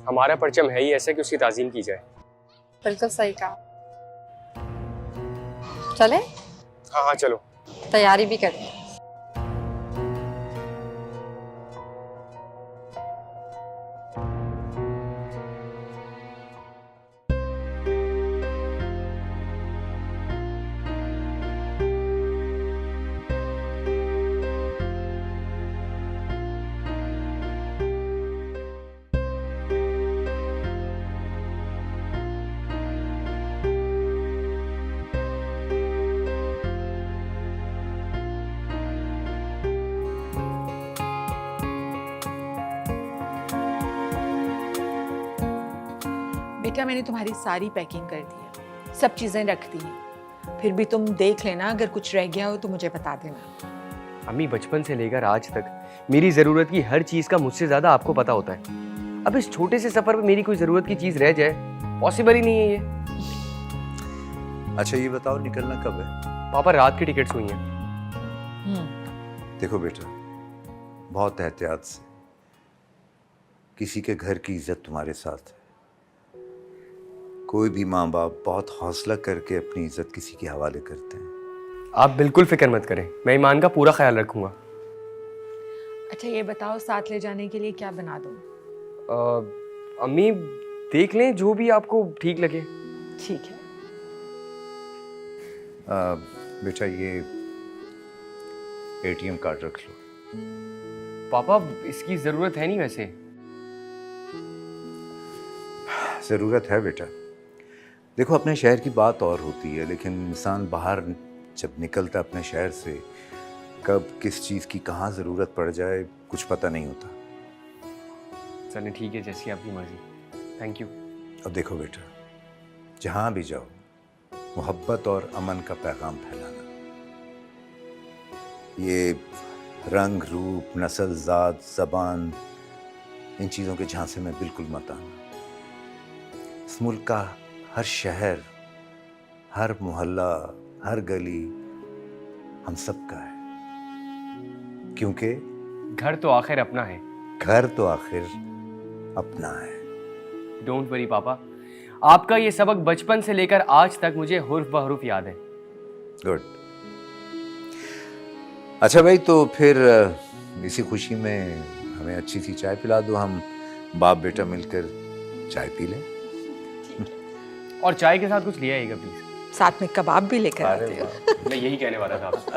हमारा परचम है ही ऐसा कि उसकी ताज़ीम की जाए। बिल्कुल सही कहा। चले? हाँ हाँ, चलो। तैयारी भी करें। बेटा, मैंने तुम्हारी सारी पैकिंग कर दी है, सब चीज़ें रख दी हैं। फिर भी तुम देख लेना, अगर कुछ रह गया हो तो मुझे बता देना। अम्मी, बचपन से लेकर आज तक मेरी ज़रूरत की हर चीज़ का मुझसे ज़्यादा आपको पता होता है। अब इस छोटे से सफ़र में मेरी कोई ज़रूरत की चीज़ रह जाए, पॉसिबल ही नहीं है ये। अच्छा ये बताओ निकलना कब है? पापा रात की टिकट्स हुई हैं। देखो बेटा, बहुत एहतियात से, किसी के घर की इज्जत तुम्हारे साथ है। कोई भी माँ बाप बहुत हौसला करके अपनी इज्जत किसी के हवाले करते हैं। आप बिल्कुल फिक्र मत करें, मैं ईमान का पूरा ख्याल रखूंगा। अच्छा ये बताओ, साथ ले जाने के लिए क्या बना दूँ? अम्मी देख लें जो भी आपको ठीक लगे। ठीक है। बेटा ये एटीएम कार्ड रख लो। पापा इसकी ज़रूरत है नहीं वैसे। ज़रूरत है बेटा। देखो अपने शहर की बात और होती है, लेकिन इंसान बाहर जब निकलता अपने शहर से, कब किस चीज़ की कहाँ ज़रूरत पड़ जाए कुछ पता नहीं होता। चलें ठीक है, जैसी आपकी मर्जी। Thank you. अब देखो बेटा, जहाँ भी जाओ मोहब्बत और अमन का पैगाम फैलाना। ये रंग रूप, नस्ल, ज़ात, ज़बान, इन चीज़ों के झांसे में बिल्कुल मत आना। इस मुल्क का हर शहर, हर मोहल्ला, हर गली हम सब का है, क्योंकि घर तो आखिर अपना है। घर तो आखिर अपना है। डोंट वरी पापा, आपका ये सबक बचपन से लेकर आज तक मुझे हुर्फ बहरूफ याद है। गुड। अच्छा भाई, तो फिर इसी खुशी में हमें अच्छी सी चाय पिला दो, हम बाप बेटा मिलकर चाय पी लें। और चाय के साथ कुछ ले आइएगा प्लीज। साथ में कबाब भी लेकर आते हो। मैं यही कहने वाला था आपसे।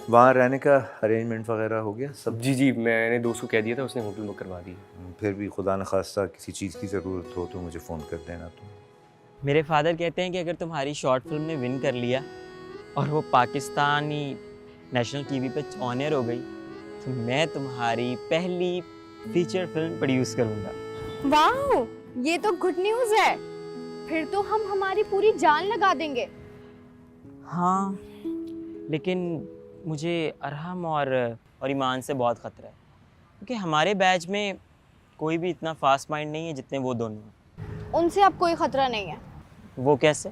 वहाँ रहने का अरेंजमेंट वगैरह हो गया सब? जी जी, मैंने दोस्त को कह दिया था, उसने होटल बुक करवा दी। फिर भी खुदा न खास्ता किसी चीज़ की ज़रूरत हो तो मुझे फ़ोन कर देना तुम। मेरे फादर कहते हैं कि अगर तुम्हारी शॉर्ट फिल्म ने विन कर लिया और वो पाकिस्तानी नेशनल टीवी पे ऑनर हो गई, तो मैं तुम्हारी पहली फीचर फिल्म प्रोड्यूस करूँगा। वाह, ये तो गुड न्यूज़ है। फिर तो हम हमारी पूरी जान लगा देंगे। हाँ, लेकिन मुझे अरहम और ईमान से बहुत ख़तरा है, क्योंकि हमारे बैच में कोई भी इतना फास्ट माइंड नहीं है जितने वो दोनों हैं। उनसे अब कोई खतरा नहीं है। वो कैसे?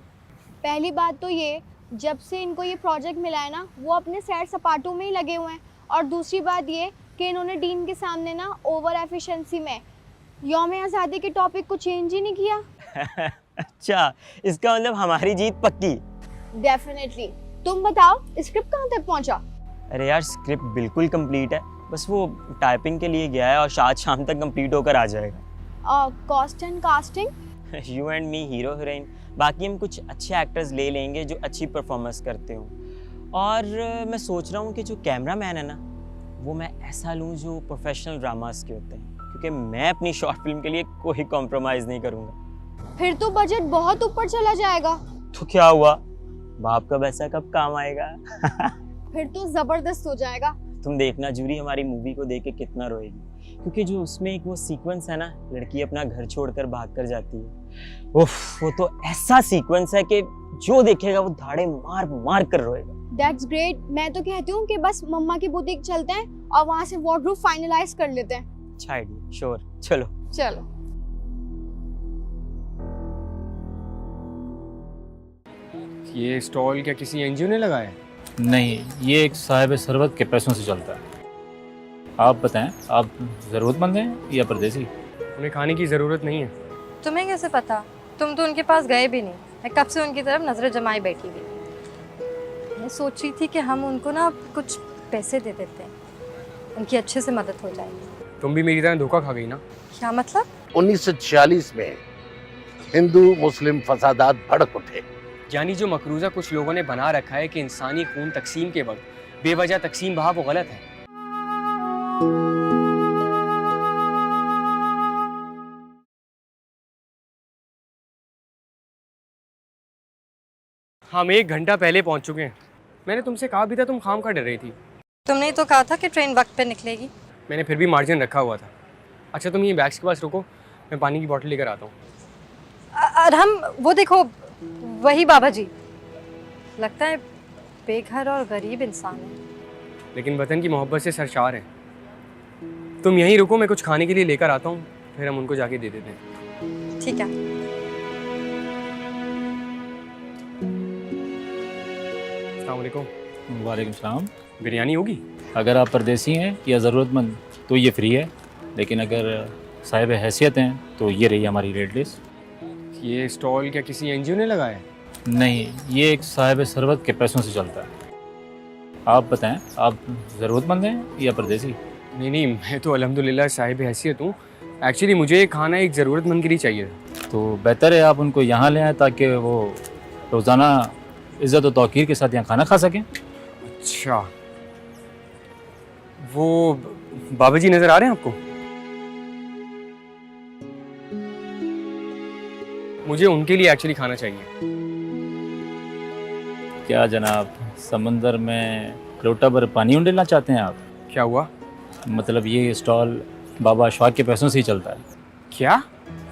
पहली बात तो ये, जब से इनको ये प्रोजेक्ट मिला है ना, वो अपने सैर सपाटों में ही लगे हुए हैं। और दूसरी बात ये कि इन्होंने डीन के सामने ना ओवर एफिशिएंसी में यौम आज़ादी के टॉपिक को चेंज ही नहीं किया। अच्छा, इसका मतलब हमारी जीत पक्की। डेफिनेटली। तुम बताओ, स्क्रिप्ट कहाँ तक पहुँचा? अरे यार, स्क्रिप्ट बिल्कुल कंप्लीट है, बस वो टाइपिंग के लिए गया है और आज शाम तक कंप्लीट होकर आ जाएगा। Cost and casting? You and me hero heroine, बाकी हम कुछ अच्छे एक्टर्स ले लेंगे जो अच्छी परफॉर्मेंस करते हो। और मैं सोच रहा हूँ कि जो कैमरा मैन है ना, वो मैं ऐसा लूँ जो प्रोफेशनल ड्रामास के होते हैं, क्योंकि मैं अपनी शॉर्ट फिल्म के लिए कोई कॉम्प्रोमाइज़ नहीं करूँगा। फिर तो बजट बहुत ऊपर चला जाएगा। तो क्या हुआ, बाप का पैसा कब काम आएगा। फिर तो जबरदस्त हो जाएगा। तुम देखना, जूरी हमारी मूवी को देख के कितना रोएगी, क्योंकि जो उसमें एक वो सीक्वेंस है ना, लड़की अपना घर छोड़कर भाग कर जाती है, उफ, वो तो ऐसा सीक्वेंस है कि जो देखेगा वो धाड़े मार मार कर रोएगा। That's great। मैं तो कहती हूँ कि बस मम्मा की बुटीक चलते हैं और वहाँ से वार्डरोब फाइनलाइज कर लेते हैं। अच्छा आइडिया, श्योर, चलो। चलो। ये स्टॉल क्या किसी एनजीओ ने लगाया है? नहीं, ये एक साहिब सरबत के पैसों से चलता है। आप बताएं, आप ज़रूरतमंद हैं या परदेसी? हमें खाने की ज़रूरत नहीं है। तुम्हें कैसे पता? तुम तो उनके पास गए भी नहीं। मैं कब से उनकी तरफ नजरें जमाई बैठी हुई। मैं सोच रही थी कि हम उनको ना कुछ पैसे दे देते हैं, उनकी अच्छे से मदद हो जाएगी। तुम भी मेरी तरह धोखा खा गई ना। क्या मतलब? 1946 में हिंदू मुस्लिम फसादात भड़क उठे। यानी जो मकरूजा कुछ लोगों ने बना रखा है कि इंसानी खून तकसीम के वक्त बेवजह तकसीम बहा, वो गलत है। हम 1 घंटा पहले पहुंच चुके हैं। मैंने तुमसे कहा भी था, तुम खाम खा डर रही थी। तुमने तो कहा था कि ट्रेन वक्त पे निकलेगी। मैंने फिर भी मार्जिन रखा हुआ था। अच्छा तुम ये बैग्स के पास रुको, मैं पानी की बोतल लेकर आता हूँ। अरहम, वो देखो, वही बाबा जी। लगता है बेघर और गरीब इंसान है, लेकिन वतन की मोहब्बत से सरशार हैं। तुम यहीं रुको, मैं कुछ खाने के लिए लेकर आता हूँ, फिर हम उनको जाके दे देते हैं। ठीक है। अस्सलाम वालेकुम। वालेकुम सलाम। बिरयानी होगी? अगर आप परदेसी हैं या ज़रूरतमंद तो ये फ्री है, लेकिन अगर साहिब हैसियत हैं तो ये रही हमारी रेट लिस्ट। ये स्टॉल क्या किसी एनजीओ ने लगाया है? नहीं, ये एक साहिब सरवत के पैसों से चलता है। आप बताएं, आप ज़रूरतमंद हैं या परदेसी? नहीं नहीं, मैं तो अल्हम्दुलिल्लाह साहिब हैसियत हूँ। एक्चुअली मुझे खाना एक ज़रूरतमंद के लिए चाहिए था। तो बेहतर है आप उनको यहाँ ले आएँ ताकि वो रोज़ाना इज़्ज़त और तौक़ीर के साथ यहाँ खाना खा सकें। अच्छा, वो बाबा जी नज़र आ रहे हैं आपको? मुझे उनके लिए एक्चुअली खाना चाहिए। क्या जनाब, समंदर में लोटा भर पानी उंडेलना चाहते हैं आप? क्या हुआ? मतलब ये स्टॉल बाबा अशफाक के पैसों से ही चलता है। क्या?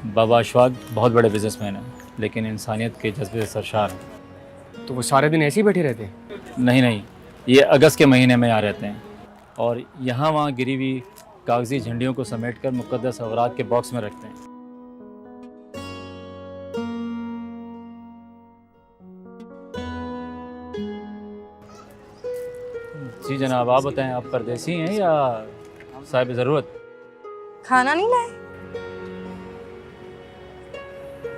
बाबा अशफाक बहुत बड़े बिजनेसमैन हैं, लेकिन इंसानियत के जज्बे से सरशार हैं। तो वो सारे दिन ऐसे ही बैठे रहते हैं? नहीं, ये अगस्त के महीने में यहाँ रहते हैं और यहाँ वहाँ गिरी हुई कागजी झंडियों को समेटकर मुक़द्दस अवराक के बॉक्स में रखते हैं। जी जनाब, आप बताएं, आप परदेसी हैं या साहिब ज़रूरत? खाना नहीं लाए?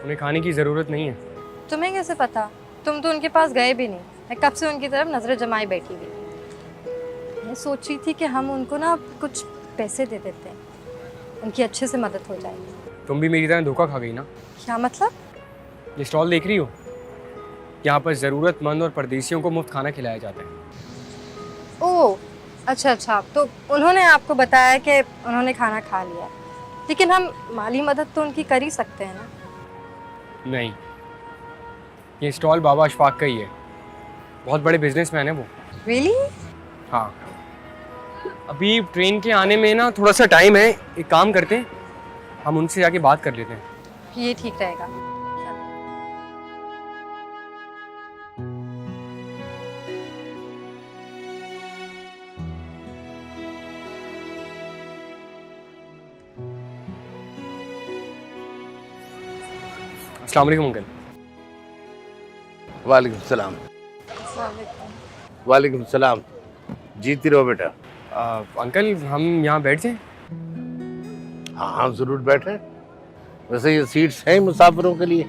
उन्हें खाने की ज़रूरत नहीं है। तुम्हें कैसे पता? तुम तो उनके पास गए भी नहीं। मैं कब से उनकी तरफ नजरें जमाई बैठी हुई। मैं सोच रही थी कि हम उनको ना कुछ पैसे दे देते हैं, उनकी अच्छे से मदद हो जाएगी। तुम भी मेरी तरह धोखा खा गई ना? क्या मतलब? ये स्टॉल देख रही हो? यहाँ पर ज़रूरतमंद और परदेसियों को मुफ्त खाना खिलाया जाता है। ओह अच्छा, तो उन्होंने आपको बताया कि उन्होंने खाना खा लिया, लेकिन हम माली मदद तो उनकी कर ही सकते हैं ना? नहीं, ये स्टॉल बाबा अशफाक का ही है। बहुत बड़े बिजनेसमैन है वो। रियली? हाँ, अभी ट्रेन के आने में ना थोड़ा सा टाइम है। एक काम करते हैं, हम उनसे जाके बात कर लेते हैं। ये ठीक रहेगा। अस्सलाम वालेकुम अंकल। वालेकुम सलाम। वालेकुम सलाम। जीती रहो बेटा। अंकल, हम यहाँ बैठ जाएं? हाँ ज़रूर बैठे। वैसे ये सीट्स हैं मुसाफिरों के लिए।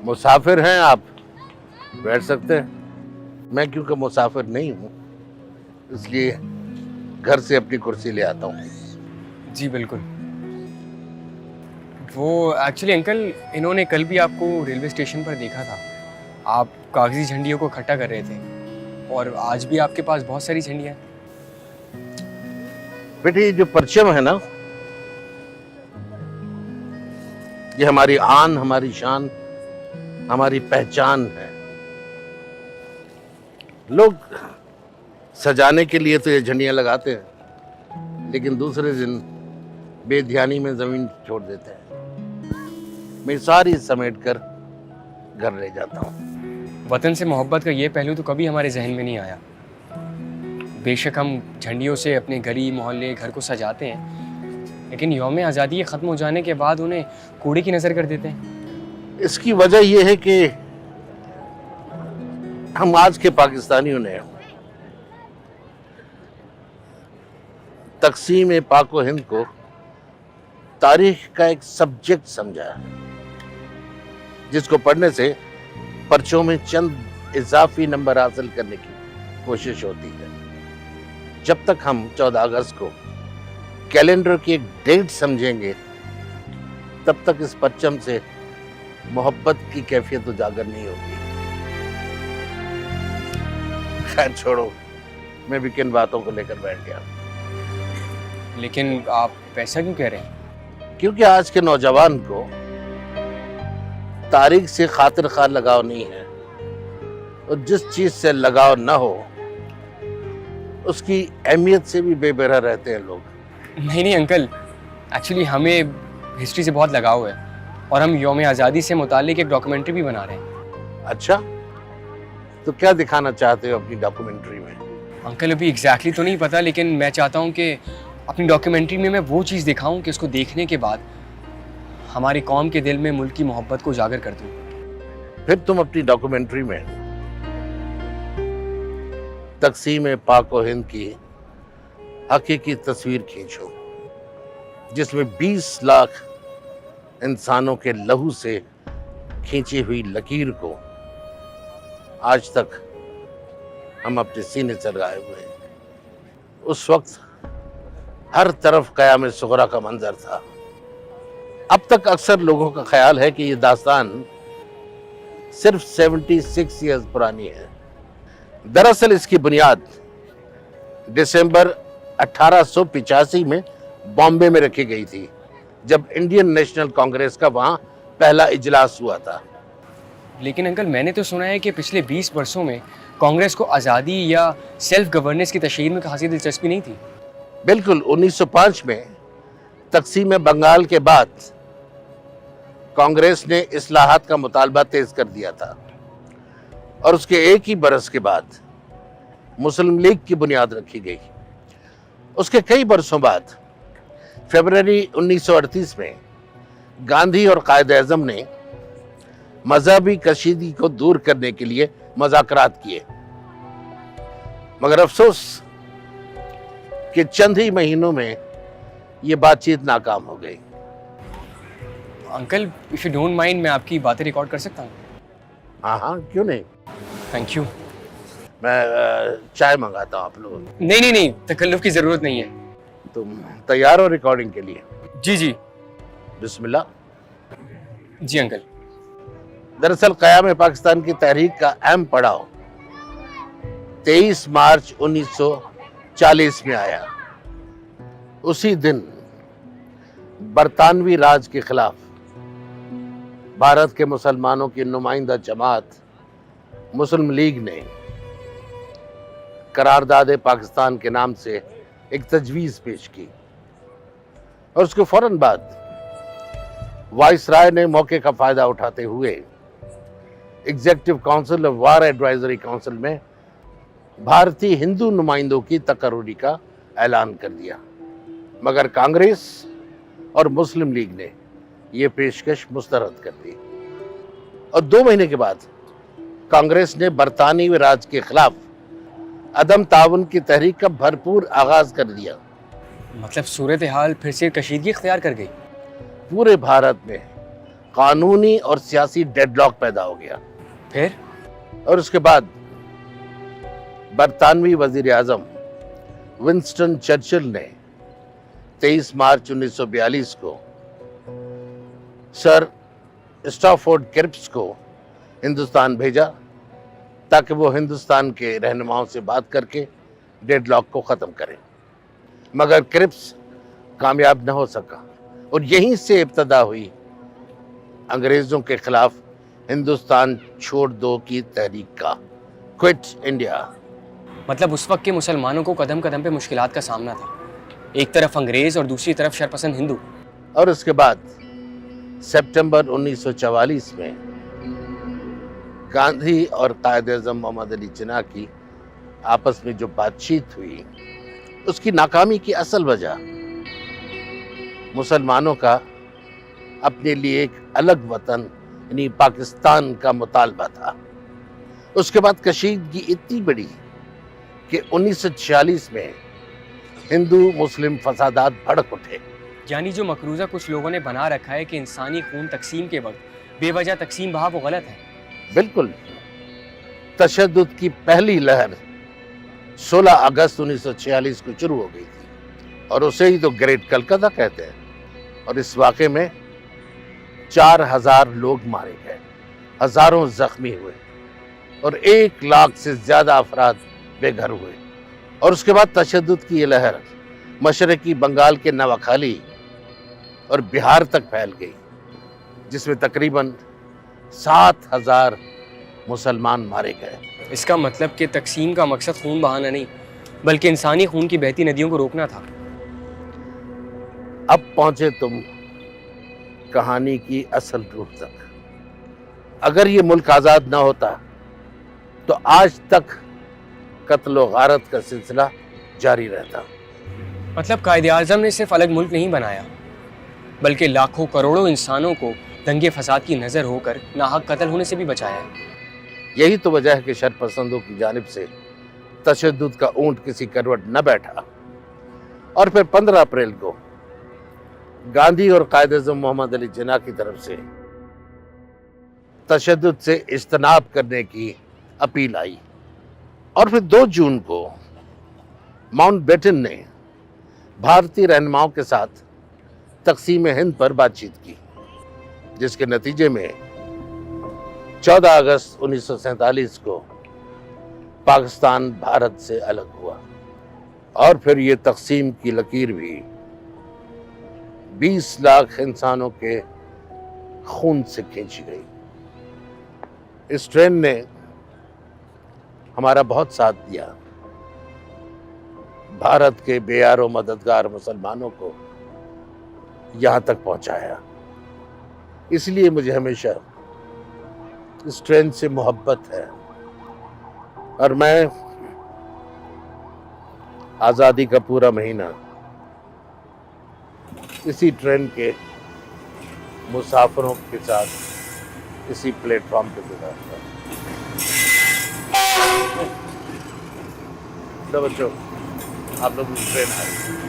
मुसाफिर हैं आप, बैठ सकते हैं। मैं क्योंकि मुसाफिर नहीं हूँ, इसलिए घर से अपनी कुर्सी ले आता हूँ। जी बिल्कुल। वो एक्चुअली अंकल, इन्होंने कल भी आपको रेलवे स्टेशन पर देखा था। आप कागजी झंडियों को इकट्ठा कर रहे थे और आज भी आपके पास बहुत सारी झंडियाँ हैं। बेटे, ये जो परचम है ना, ये हमारी आन, हमारी शान, हमारी पहचान है। लोग सजाने के लिए तो ये झंडियाँ लगाते हैं, लेकिन दूसरे दिन बेध्यानी में ज़मीन छोड़ देते हैं। मैं सारी समेट कर घर ले जाता हूँ। वतन से मोहब्बत का ये पहलू तो कभी हमारे जहन में नहीं आया। बेशक हम झंडियों से अपने गली मोहल्ले घर को सजाते हैं, लेकिन यौम आज़ादी ख़त्म हो जाने के बाद उन्हें कूड़े की नज़र कर देते हैं। इसकी वजह यह है कि हम आज के पाकिस्तानियों ने तकसीम पाक व हिंद को तारीख का एक सब्जेक्ट समझा है, जिसको पढ़ने से पर्चों में चंद इजाफी नंबर हासिल करने की कोशिश होती है। जब तक हम 14 अगस्त को कैलेंडर की एक डेट समझेंगे, तब तक इस परचम से मोहब्बत की कैफियत उजागर नहीं होगी। खैर छोड़ो, मैं भी किन बातों को लेकर बैठ गया। लेकिन आप पैसा क्यों कह रहे हैं? क्योंकि आज के नौजवान को तारीख से खातिर खा लगाव नहीं है, और जिस चीज से लगाव न हो उसकी अहमियत से भी बेबरह रहते हैं लोग। नहीं अंकल, एक्चुअली हमें हिस्ट्री से बहुत लगाव है और हम यौम आज़ादी से मुताल्लिक एक डॉक्यूमेंट्री भी बना रहे हैं। अच्छा, तो क्या दिखाना चाहते हो अपनी डॉक्यूमेंट्री में? अंकल, अभी एग्जैक्टली तो नहीं पता, लेकिन मैं चाहता हूँ कि अपनी डॉक्यूमेंट्री में मैं वो चीज़ दिखाऊं कि उसको देखने के बाद हमारी कौम के दिल में मुल्क की मोहब्बत को उजागर कर दूं। फिर तुम अपनी डॉक्यूमेंट्री में तकसीम पाक और हिंद की हकीकी तस्वीर खींचो, जिसमें 20 लाख इंसानों के लहू से खींची हुई लकीर को आज तक हम अपने सीने से लगाए हुए हैं। उस वक्त हर तरफ क़याम सुगरा का मंजर था। अब तक अक्सर लोगों का ख्याल है कि ये दास्तान सिर्फ 76 ईयर्स पुरानी है। दरअसल इसकी बुनियाद दिसंबर 1885 में बॉम्बे में रखी गई थी, जब इंडियन नेशनल कांग्रेस का वहाँ पहला इजलास हुआ था। लेकिन अंकल, मैंने तो सुना है कि पिछले 20 वर्षों में कांग्रेस को आज़ादी या सेल्फ गवर्नेंस की तशहीर में खासी दिलचस्पी नहीं थी। बिल्कुल, 1905 में तकसीम बंगाल के बाद कांग्रेस ने इस्लाहात का मुतालबा तेज कर दिया था और उसके एक ही बरस के बाद मुस्लिम लीग की बुनियाद रखी गई। उसके कई बरसों बाद फरवरी 1938 में गांधी और कायद-ए-आज़म ने मजहबी कशीदगी को दूर करने के लिए मुज़ाकरात किए, मगर अफसोस कि चंद ही महीनों में ये बातचीत नाकाम हो गई। Uncle, if you don't mind, मैं आपकी बातें रिकॉर्ड कर सकता हूँ? हाँ हाँ, क्यों नहीं। Thank you. मैं चाय मंगाता हूँ आप लोगों को। नहीं नहीं नहीं, तकल्लुफ़ की ज़रूरत नहीं है। तुम तैयार हो रिकॉर्डिंग के लिए? जी जी। बिस्मिल्लाह। जी अंकल। दरअसल क़याम पाकिस्तान की तहरीक का अहम पड़ाव 23 मार्च 1940 में आया। उसी दिन बरतानवी राज के खिलाफ भारत के मुसलमानों की नुमाइंदा जमात मुस्लिम लीग ने करारदाद पाकिस्तान के नाम से एक तजवीज़ पेश की और उसके फौरन बाद वाइसराय ने मौके का फायदा उठाते हुए executive council of war advisory council में भारतीय हिंदू नुमाइंदों की तकर्रुरी का ऐलान कर दिया, मगर कांग्रेस और मुस्लिम लीग ने यह पेशकश मुस्तरद कर दी और 2 महीने के बाद कांग्रेस ने बरतानवी राज के खिलाफ अदम ताउन की तहरीक का भरपूर आगाज कर दिया। मतलब सूरत हाल फिर से कशीदगी इख्तियार कर गई। पूरे भारत में कानूनी और सियासी डेडलॉक पैदा हो गया। फिर और उसके बाद बरतानवी वजीर आजम विंस्टन चर्चिल ने 23 मार्च 1942 को सर स्टैफोर्ड क्रिप्स को हिंदुस्तान भेजा ताकि वो हिंदुस्तान के रहनुमाओं से बात करके डेडलॉक को ख़त्म करें, मगर क्रिप्स कामयाब न हो सका और यहीं से इब्तदा हुई अंग्रेज़ों के खिलाफ हिंदुस्तान छोड़ दो की तहरीक का, क्विट इंडिया। मतलब उस वक्त के मुसलमानों को कदम कदम पे मुश्किलात का सामना था, एक तरफ अंग्रेज़ और दूसरी तरफ शरपसंद हिंदू। और उसके बाद सितंबर 1944 में गांधी और कायद-ए-आज़म मोहम्मद अली जिन्ना की आपस में जो बातचीत हुई, उसकी नाकामी की असल वजह मुसलमानों का अपने लिए एक अलग वतन यानी पाकिस्तान का मुतालबा था। उसके बाद कशीदगी इतनी बड़ी कि 1946 में हिंदू मुस्लिम फसादात भड़क उठे। यानी जो मकरूज़ा कुछ लोगों ने बना रखा है कि इंसानी खून तकसीम के वक्त बेवजह तकसीम बहा, वो गलत है। बिल्कुल। तशद्दुद की पहली लहर 16 अगस्त 1946 को शुरू हो गई थी और उसे ही तो ग्रेट कलकत्ता कहते हैं। और इस वाक़े में 4000 लोग मारे गए, हजारों जख्मी हुए और 1 लाख से ज्यादा अफराद बेघर हुए। और उसके बाद तशद्दुद की ये लहर मशरकी बंगाल के नवाखाली और बिहार तक फैल गई, जिसमें तकरीबन 7000 मुसलमान मारे गए। इसका मतलब कि तकसीम का मकसद खून बहाना नहीं, बल्कि इंसानी खून की बहती नदियों को रोकना था। अब पहुंचे तुम कहानी की असल रूप तक। अगर ये मुल्क आज़ाद ना होता तो आज तक कत्ल व गारत का सिलसिला जारी रहता। मतलब कायद-ए-आज़म ने सिर्फ अलग मुल्क नहीं बनाया, बल्कि लाखों करोड़ों इंसानों को दंगे फसाद की नज़र होकर नाहक कत्ल होने से भी बचाया है। यही तो वजह है कि शरपसंदों की जानिब से तशद्दुद का ऊंट किसी करवट न बैठा और फिर 15 अप्रैल को गांधी और कायद-ए-आज़म मोहम्मद अली जिन्ना की तरफ से तशद्दुद से इज्तनाब करने की अपील आई और फिर 2 जून को माउंटबेटन ने भारतीय रहनुमाओं के साथ तकसीम हिंद पर बातचीत की, जिसके नतीजे में 14 अगस्त 1947 को पाकिस्तान भारत से अलग हुआ और फिर ये तकसीम की लकीर भी 20 लाख इंसानों के खून से खींची गई। इस ट्रेन ने हमारा बहुत साथ दिया, भारत के बेयारो मददगार मुसलमानों को यहां तक पहुंचाया। इसलिए मुझे हमेशा इस ट्रेन से मोहब्बत है और मैं आज़ादी का पूरा महीना इसी ट्रेन के मुसाफिरों के साथ इसी प्लेटफॉर्म पे गुजारता हूँ। तो बच्चों, आप लोग ट्रेन आ रही है।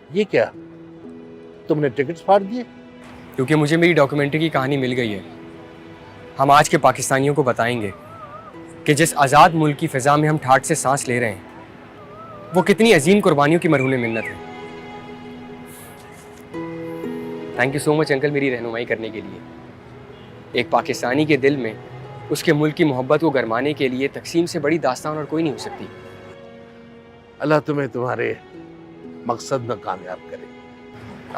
ये क्या, तुमने टिकट्स फाड़ दिए? क्योंकि मुझे मेरी डॉक्यूमेंट्री की कहानी मिल गई है। हम आज के पाकिस्तानियों को बताएंगे कि जिस आज़ाद मुल्क की फ़िज़ा में हम ठाठ से सांस ले रहे हैं, वो कितनी अजीम कुर्बानियों की मरहून मिन्नत है। Thank you so much uncle, मेरी रहनुमाई करने के लिए। एक पाकिस्तानी के दिल में उसके मुल्क की मोहब्बत को गरमाने के लिए तकसीम से बड़ी दास्तान और कोई नहीं हो सकती। अल्लाह तुम्हें तुम्हारे मकसद में कामयाब करे।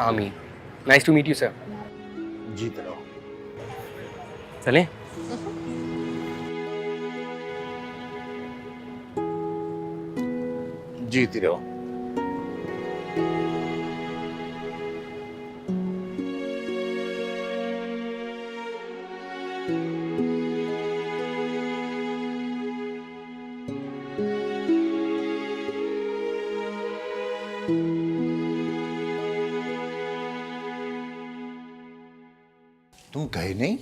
आमीन। Nice to meet you sir. जीत रहो। चलें? जीती रहो। तुम गए नहीं?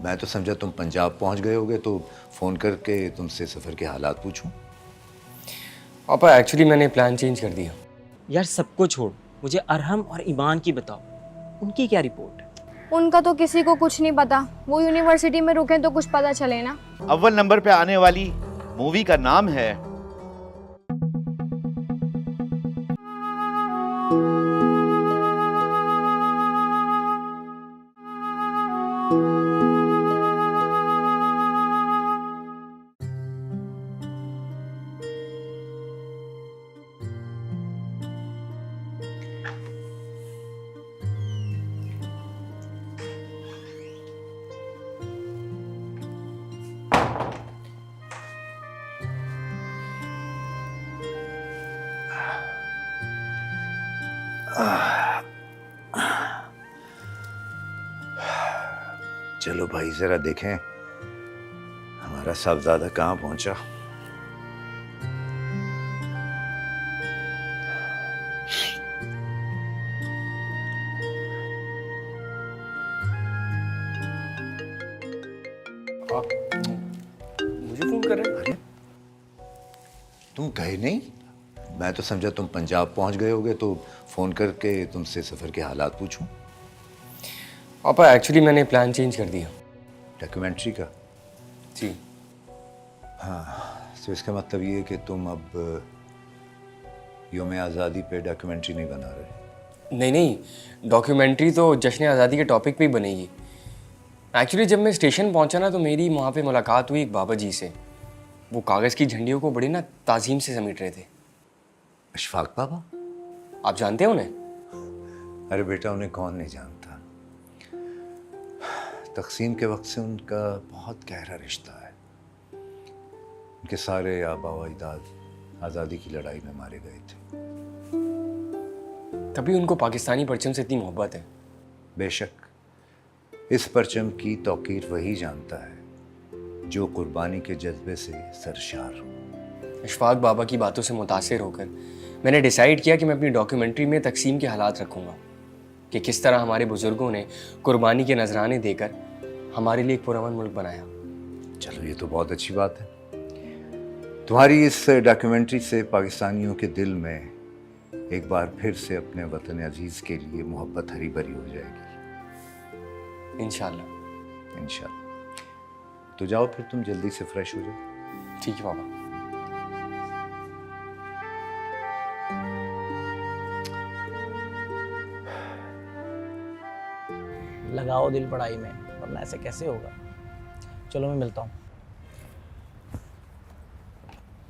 मैं तो समझा तुम पंजाब पहुंच गए होगे तो फ़ोन करके तुमसे सफ़र के हालात पूछूं। पापा एक्चुअली मैंने प्लान चेंज कर दिया। यार सबको छोड़, मुझे अरहम और ईमान की बताओ, उनकी क्या रिपोर्ट है? उनका तो किसी को कुछ नहीं पता। वो यूनिवर्सिटी में रुके तो कुछ पता चले ना। अव्वल नंबर पे आने वाली मूवी का नाम है चलो भाई जरा देखें हमारा साहबजादा कहाँ पहुंचा। आप मुझे फोन कर रहे हैं? तुम गए नहीं? मैं तो समझा तुम पंजाब पहुंच गए होगे तो फ़ोन करके तुमसे सफ़र के हालात पूछूं। पापा एक्चुअली मैंने प्लान चेंज कर दिया। डॉक्यूमेंट्री का? जी हाँ, तो इसका मतलब ये है कि तुम अब यौम आज़ादी पे डॉक्यूमेंट्री नहीं बना रहे? नहीं, डॉक्यूमेंट्री तो जश्न आज़ादी के टॉपिक पे ही बनेगी। एक्चुअली जब मैं स्टेशन पहुंचा ना तो मेरी वहाँ पे मुलाकात हुई एक बाबा जी से। वो कागज़ की झंडियों को बड़ी ना ताज़ीम से समेट रहे थे। अशफाक बाबा? आप जानते हो उन्हें? अरे बेटा, उन्हें कौन नहीं जानता। तकसीम के वक्त से उनका बहुत गहरा रिश्ता है। उनके सारे आबा व अजदाद आज़ादी की लड़ाई में मारे गए थे। तभी उनको पाकिस्तानी परचम से इतनी मोहब्बत है। बेशक इस परचम की तौकीर वही जानता है जो कुर्बानी के जज्बे से सरशार हो। अशफाक बाबा की बातों से मुतासिर होकर मैंने डिसाइड किया कि मैं अपनी डॉक्यूमेंट्री में तकसीम के हालात रखूँगा कि किस तरह हमारे बुज़ुर्गों ने कुर्बानी के नजराने देकर हमारे लिए एक पुरअमन मुल्क बनाया। चलो ये तो बहुत अच्छी बात है। तुम्हारी इस डॉक्यूमेंट्री से पाकिस्तानियों के दिल में एक बार फिर से अपने वतन अजीज़ के लिए मोहब्बत हरी भरी हो जाएगी इंशाल्लाह। इंशाल्लाह। तो जाओ फिर तुम जल्दी से फ्रेश हो जाओ। ठीक है बाबा। लगाओ दिल पढ़ाई में, वरना ऐसे कैसे होगा। चलो मैं मिलता हूँ।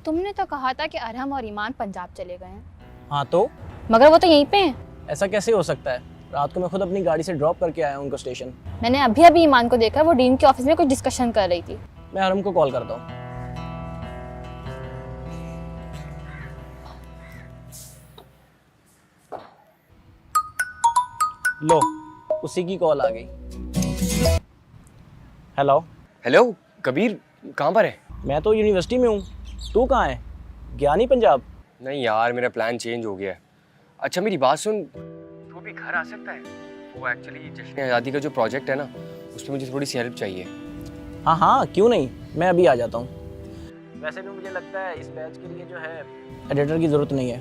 तुमने तो कहा था कि अरहम और ईमान पंजाब चले गए हैं। हाँ तो मगर वो तो यहीं पे हैं। ऐसा कैसे हो सकता है? रात को मैं खुद अपनी गाड़ी से ड्रॉप करके आया हूँ उनको स्टेशन। मैंने अभी ईमान को देखा, वो डीन के ऑफिस में कुछ डिस्कशन कर रही थी। मैं अरहम को कॉल करता हूँ। लो, उसी की कॉल आ गई। हेलो। हेलो कबीर, कहाँ पर है? मैं तो यूनिवर्सिटी में हूँ। तू कहाँ है? गया नहीं पंजाब? नहीं यार, मेरा प्लान चेंज हो गया है। अच्छा मेरी बात सुन, तू भी घर आ सकता है? वो एक्चुअली जश्न आज़ादी का जो प्रोजेक्ट है ना, उसमें मुझे थोड़ी सी हेल्प चाहिए। हाँ हाँ क्यों नहीं, मैं अभी आ जाता हूँ। वैसे भी मुझे लगता है इस बैच के लिए जो है एडिटर की ज़रूरत नहीं है,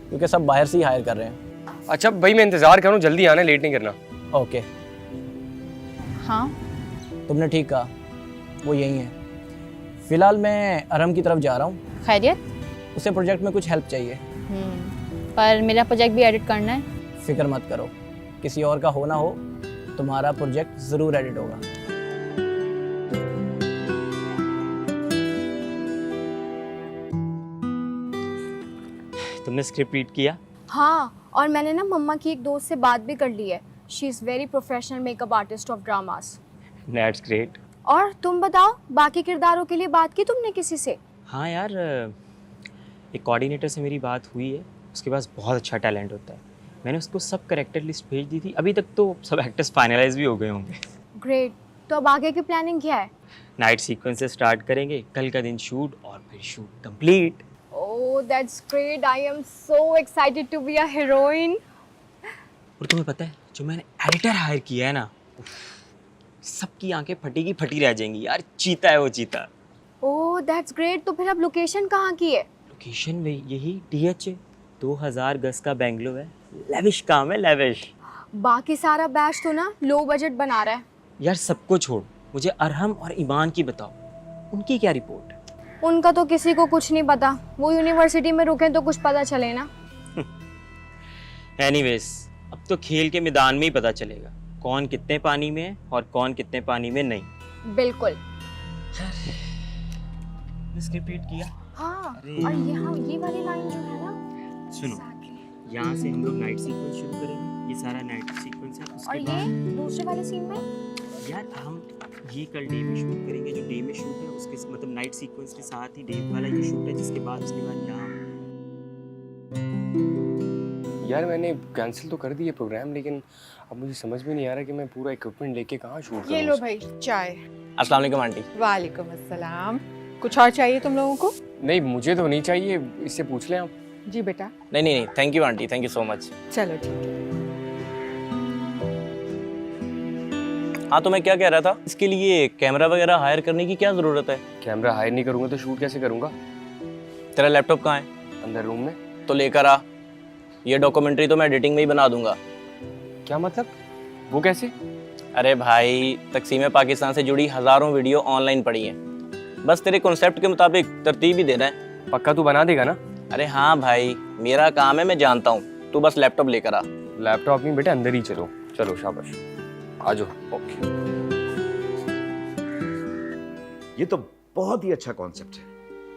क्योंकि सब बाहर से ही हायर कर रहे हैं। अच्छा भाई, मैं इंतज़ार करूँ, जल्दी आना, लेट नहीं करना। ओके। हाँ तुमने ठीक कहा, वो यही है। फिलहाल मैं अरहम की तरफ जा रहा हूँ। खैरियत? उसे प्रोजेक्ट में कुछ हेल्प चाहिए। पर मेरा प्रोजेक्ट भी एडिट करना है। फिक्र मत करो, किसी और का हो ना हो, तुम्हारा प्रोजेक्ट ज़रूर एडिट होगा। तुमने स्क्रिप्ट रीड किया? हाँ, और मैंने ना मम्मा की एक दोस्त से बात भी कर ली है। She is very professional makeup artist of dramas. That's great. और तुम बताओ, बाकी किरदारों के लिए बात की तुमने किसी से? हाँ यार, एक कोऑर्डिनेटर से मेरी बात हुई है। उसके पास बहुत अच्छा टैलेंट होता है। मैंने उसको सब कैरेक्टर लिस्ट भेज दी थी। अभी तक तो सब एक्टर्स फाइनलाइज भी हो गए होंगे। ग्रेट। तो अब आगे की प्लानिंग क्या है? नाइट सीक्वेंस से स्टार्ट करेंगे, कल का दिन शूट और फिर shoot complete. Oh, that's great. I am so excited to be a heroine. और तुम्हें पता है, जो मैंने एडिटर हायर किया है ना, उफ, सबकी आंखें फटी की फटी रह जाएंगी यार। चीता है वो, चीता। Oh, that's great. तो फिर अब लोकेशन कहाँ की है? लोकेशन में यही DH 2000 गज का बेंगलो है। लेविश काम है, लेविश। बाकी सारा बैच तो ना लो बजट बना रहा है। यार सबको छोड़, मुझे अरहम और ईमान की बताओ, उनकी क्या रिपोर्ट? उनका तो किसी को कुछ नहीं पता। वो यूनिवर्सिटी में रुके तो कुछ पता चले ना। एनीवेज, अब तो खेल के मैदान में ही पता चलेगा कौन कितने पानी में है और कौन कितने पानी में नहीं। बिल्कुल। स्क्रिप्ट रीड किया? हाँ, अरे। और ये वाली लाइन जो है ना, सुनो, यहाँ से हम लोग नाइट सीक्वेंस शुरू करेंगे। ये सारा नाइट सीक्वेंस है। और उसके ये बाद दूसरे वाले सीन में यार हम ये कल डे में शूट करेंगे। जो डे में शूट है उसके मतलब नाइट सीक्वेंस के साथ ही डे वाला ये शूट है, जिसके बाद उसके बाद यहाँ। यार मैंने कैंसिल तो कर दिया प्रोग्राम, लेकिन अब मुझे समझ में नहीं आ रहा कि मैं पूरा इक्विपमेंट लेके कहाँ शूट करूँ। ये लो भाई चाय। अस्सलाम वालेकुम आंटी। वालेकुम अस्सलाम। कुछ और चाहिए तुम लोगों को? नहीं मुझे तो नहीं चाहिए, इससे पूछ लें आप। जी बेटा। नहीं, thank you aunty, thank you so much. चलो ठीक है। हाँ तो मैं क्या कह रहा था, इसके लिए कैमरा वगैरह हायर करने की क्या ज़रूरत है? कैमरा हायर नहीं करूँगा तो शूट कैसे करूँगा? तेरा लैपटॉप कहाँ है? अंदर रूम में। तो लेकर आ। ये डॉक्यूमेंट्री तो मैं एडिटिंग में ही बना दूंगा। क्या मतलब? वो कैसे? अरे भाई, तकसीम पाकिस्तान से जुड़ी हज़ारों वीडियो ऑनलाइन पड़ी हैं। बस तेरे कॉन्सेप्ट के मुताबिक तरतीब ही देना है। पक्का तू बना देगा ना? अरे हाँ भाई, मेरा काम है, मैं जानता हूँ। तू बस लैपटॉप लेकर आ। लैपटॉप नहीं बेटे, अंदर ही चलो। चलो शाबाश, आ जाओ। ओके। ये तो बहुत ही अच्छा कॉन्सेप्ट है,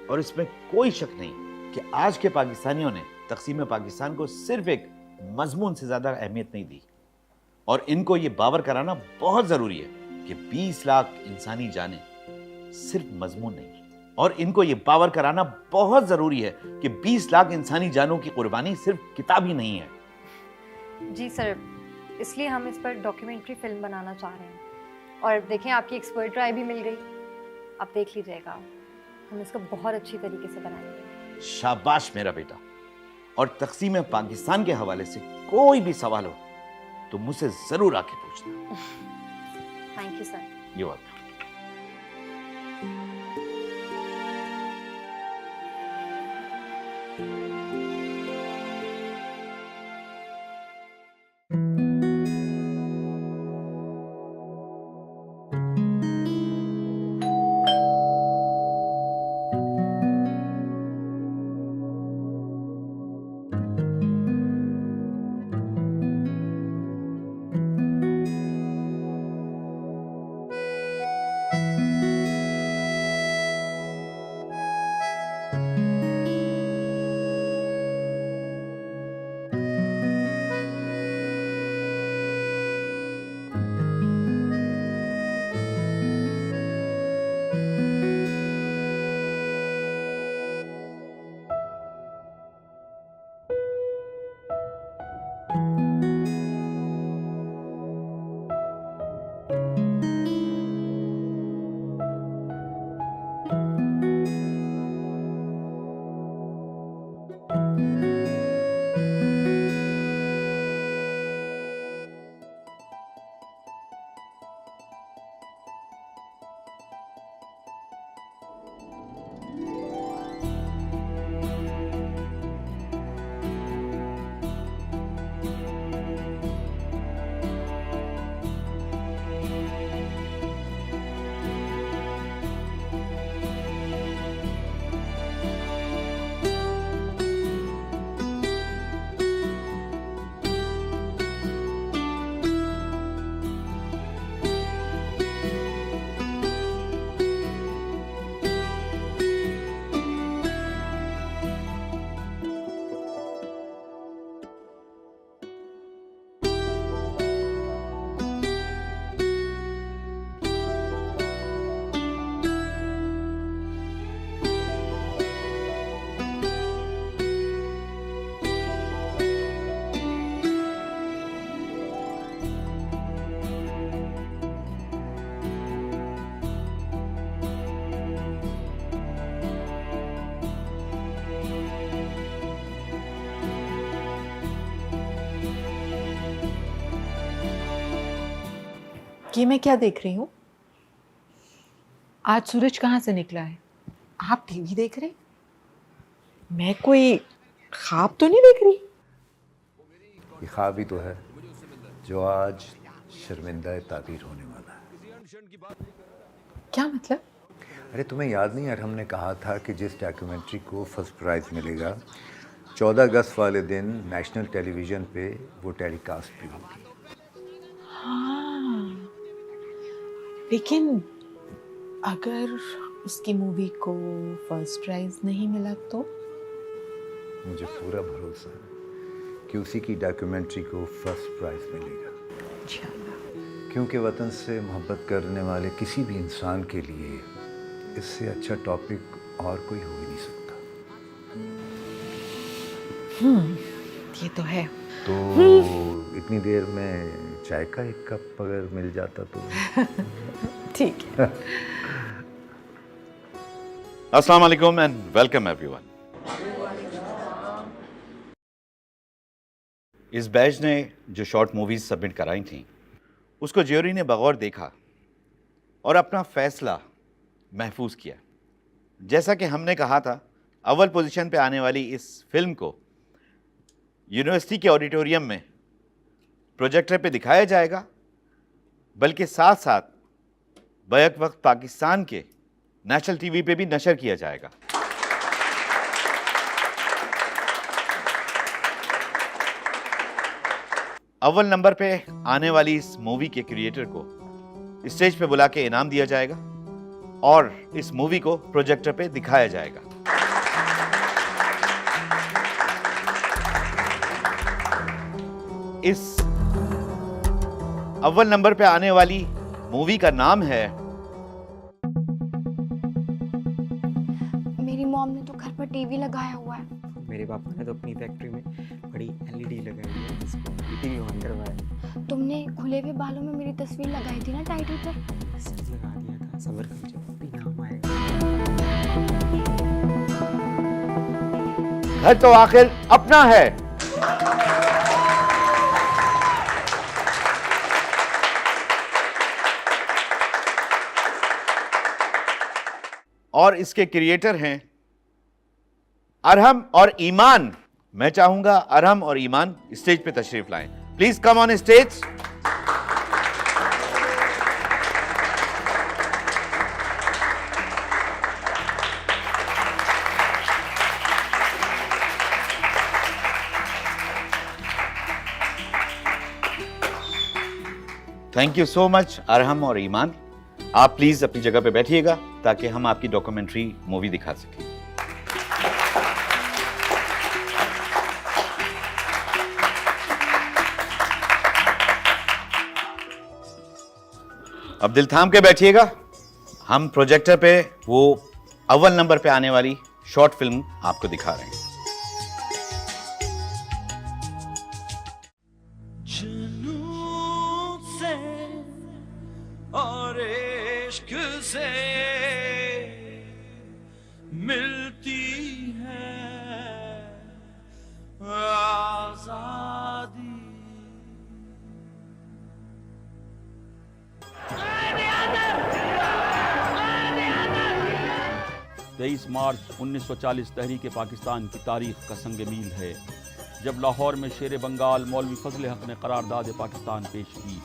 और इसमें कोई शक नहीं कि आज के पाकिस्तानियों ने तकसीम पाकिस्तान को सिर्फ एक मजमून से ज़्यादा अहमियत नहीं दी, और इनको ये बावर कराना बहुत ज़रूरी है कि 20 लाख इंसानी जानें सिर्फ मजमून नहीं, और इनको ये पावर कराना बहुत जरूरी है कि 20 लाख इंसानी जानों की कुर्बानी सिर्फ किताब ही नहीं है। जी सर, इसलिए हम इस पर डॉक्यूमेंट्री फिल्म बनाना चाह रहे हैं। और देखें, आपकी एक्सपर्ट राय भी मिल गई, आप देख लीजिएगा, हम इसको बहुत अच्छी तरीके से बनाएंगे। शाबाश मेरा बेटा। और तक़सीम पाकिस्तान के हवाले से कोई भी सवाल हो तो मुझसे जरूर आके पूछना। Thank you sir. You welcome. ये मैं क्या देख रही हूँ? आज सूरज कहाँ से निकला है? आप टीवी देख रहे? मैं कोई ख्वाब तो नहीं देख रही? ये ख्वाब ही तो है जो आज शर्मिंदा ताबीर होने वाला है। क्या मतलब? अरे तुम्हें याद नहीं यार, हमने कहा था कि जिस डॉक्यूमेंट्री को फर्स्ट प्राइज़ मिलेगा 14 अगस्त वाले दिन नेशनल टेलीविज़न पे वो टेलीकास्ट भी होगी। हाँ, लेकिन अगर उसकी मूवी को फर्स्ट प्राइज नहीं मिला तो? मुझे पूरा भरोसा है कि उसी की डॉक्यूमेंट्री को फर्स्ट प्राइज मिलेगा, क्योंकि वतन से मोहब्बत करने वाले किसी भी इंसान के लिए इससे अच्छा टॉपिक और कोई हो ही नहीं सकता। ये तो है। तो इतनी देर में चाय का एक कप अगर मिल जाता तो ठीक है। अस्सलाम वालेकुम एंड वेलकम एवरीवन। इस बैच ने जो शॉर्ट मूवीज सबमिट कराई थी उसको ज्यूरी ने बगौर देखा और अपना फैसला महफूज किया। जैसा कि हमने कहा था, अव्वल पोजीशन पे आने वाली इस फिल्म को यूनिवर्सिटी के ऑडिटोरियम में प्रोजेक्टर पे दिखाया जाएगा, बल्कि साथ साथ बैक वक्त पाकिस्तान के नेशनल टीवी पे भी नशर किया जाएगा। अव्वल नंबर पे आने वाली इस मूवी के क्रिएटर को स्टेज पे बुला के इनाम दिया जाएगा और इस मूवी को प्रोजेक्टर पे दिखाया जाएगा। इस अव्वल नंबर पे आने वाली मूवी का नाम है लगाया हुआ है? मेरे पापा ने तो अपनी फैक्ट्री में बड़ी LED लगाई है जिसको हीटिंग ऑन करवाया। तुमने खुले हुए बालों में मेरी तस्वीर लगाई थी ना टाइटल पर? सच लगा दिया था, सबर कर जब भी नाम आएगा। घर तो आखिर अपना है। और इसके क्रिएटर हैं अरहम और ईमान। मैं चाहूंगा अरहम और ईमान स्टेज पे तशरीफ लाएं। Please come on stage. Thank you so much Arham और ईमान। आप प्लीज अपनी जगह पे बैठिएगा ताकि हम आपकी डॉक्यूमेंट्री मूवी दिखा सकें। अब दिल थाम के बैठिएगा। हम प्रोजेक्टर पे वो अव्वल नंबर पे आने वाली शॉर्ट फिल्म आपको दिखा रहे हैं। और इश्क से मिलती है आजादी। 23 मार्च 1940 तहरीक पाकिस्तान की तारीख का संग मील है, जब लाहौर में शेर बंगाल मौलवी फजल हक ने करारदाद पाकिस्तान पेश की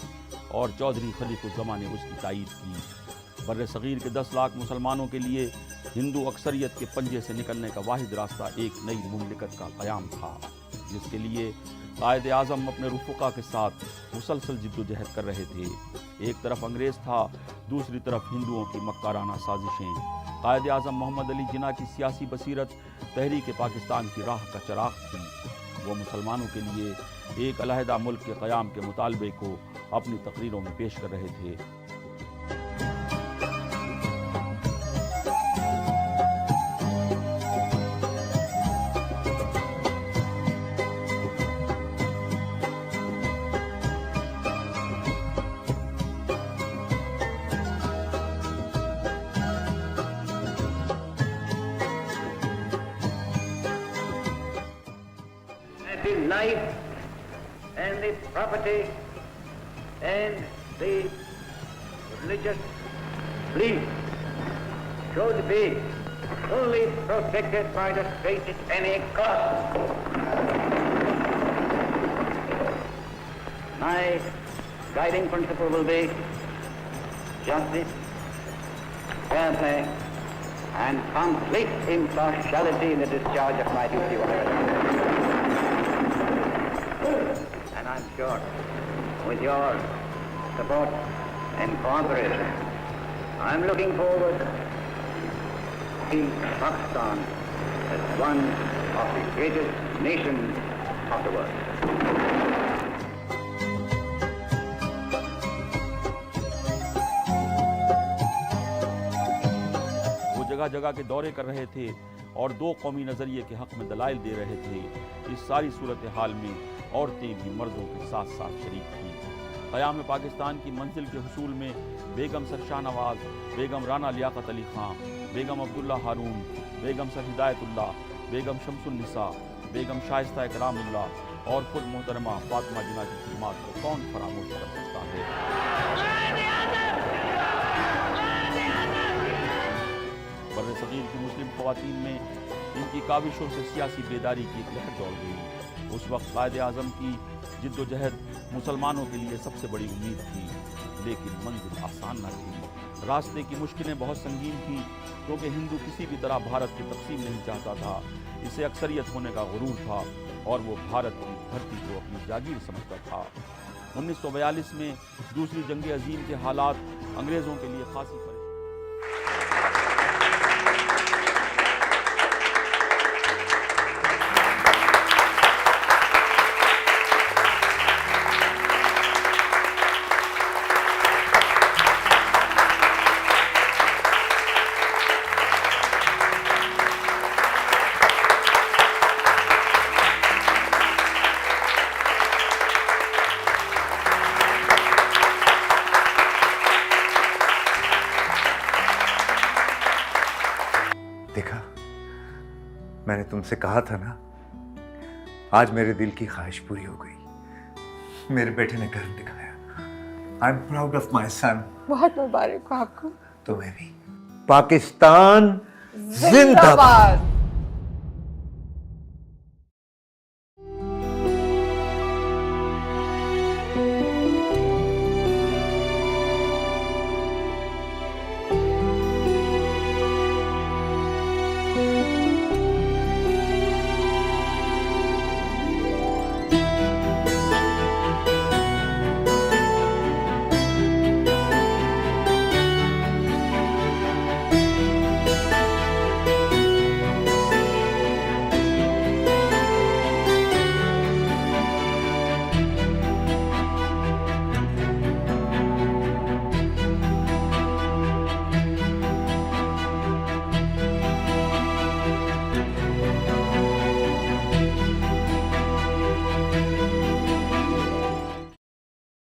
और चौधरी खलीफुज़्ज़मा ने उसकी तायीद की। बर्रे सग़ीर के 10 लाख मुसलमानों के लिए हिंदू अक्सरियत के पंजे से निकलने का वाहिद रास्ता एक नई मुमलिकत का क़याम था, जिसके लिए कायद आज़म अपने रुफ़क़ा के साथ मुसलसल जिद्दोजहद कर रहे थे। एक तरफ अंग्रेज़ था, दूसरी तरफ हिंदुओं की मक्काराना साजिशें। कायद आज़म मोहम्मद अली जिन्ना की सियासी बसीरत तहरीक पाकिस्तान की राह का चराग थी। वो मुसलमानों के लिए एक अलहदा मुल्क के क़याम के मुतालबे को अपनी तकरीरों में पेश कर रहे थे। The life and the property and the religious belief should be fully protected by the state at any cost. My guiding principle will be justice, fair play, and complete impartiality in the discharge of my duty whatever. And I'm sure, with your support and cooperation, I'm looking forward to Pakistan as one of the greatest nations of the world. वो जगह जगह के दौरे कर रहे थे और दो कौमी नज़रिए के हक़ में दलाइल दे रहे थे। इस सारी सूरत हाल में औरतें भी मर्दों के साथ साथ शरीक थीं। क़याम पाकिस्तान की मंजिल के हुसूल में बेगम सर शाहनवाज, बेगम राना लियाकत अली ख़ान, बेगम अब्दुल्ला हारून, बेगम सर हिदायतुल्लाह, बेगम शमसुन्निसा, बेगम शाइस्ता इकरामुल्लाह और खुद मोहतरमा फातिमा जिन्ना की खिदमत को कौन फरामोश कर सकता है। बर्रे सग़ीर की मुस्लिम ख़वातीन में इनकी काविशों से सियासी बेदारी की एक लहर दौड़ गई। उस वक्त कायद आज़म की जिद्दोजहद मुसलमानों के लिए सबसे बड़ी उम्मीद थी, लेकिन मंजिल आसान न थी। रास्ते की मुश्किलें बहुत संगीन थी, क्योंकि हिंदू किसी भी तरह भारत की तकसीम नहीं चाहता था। इसे अक्सरियत होने का गुरूर था और वो भारत की धरती को अपनी जागीर समझता था। 1942 में दूसरी जंग अजीम के हालात अंग्रेज़ों के लिए खासी तुमसे कहा था ना, आज मेरे दिल की ख्वाहिश पूरी हो गई। मेरे बेटे ने गर्व दिखाया। I am proud of my son. बहुत मुबारक हो आपको। तुम्हें भी। पाकिस्तान जिंदाबाद।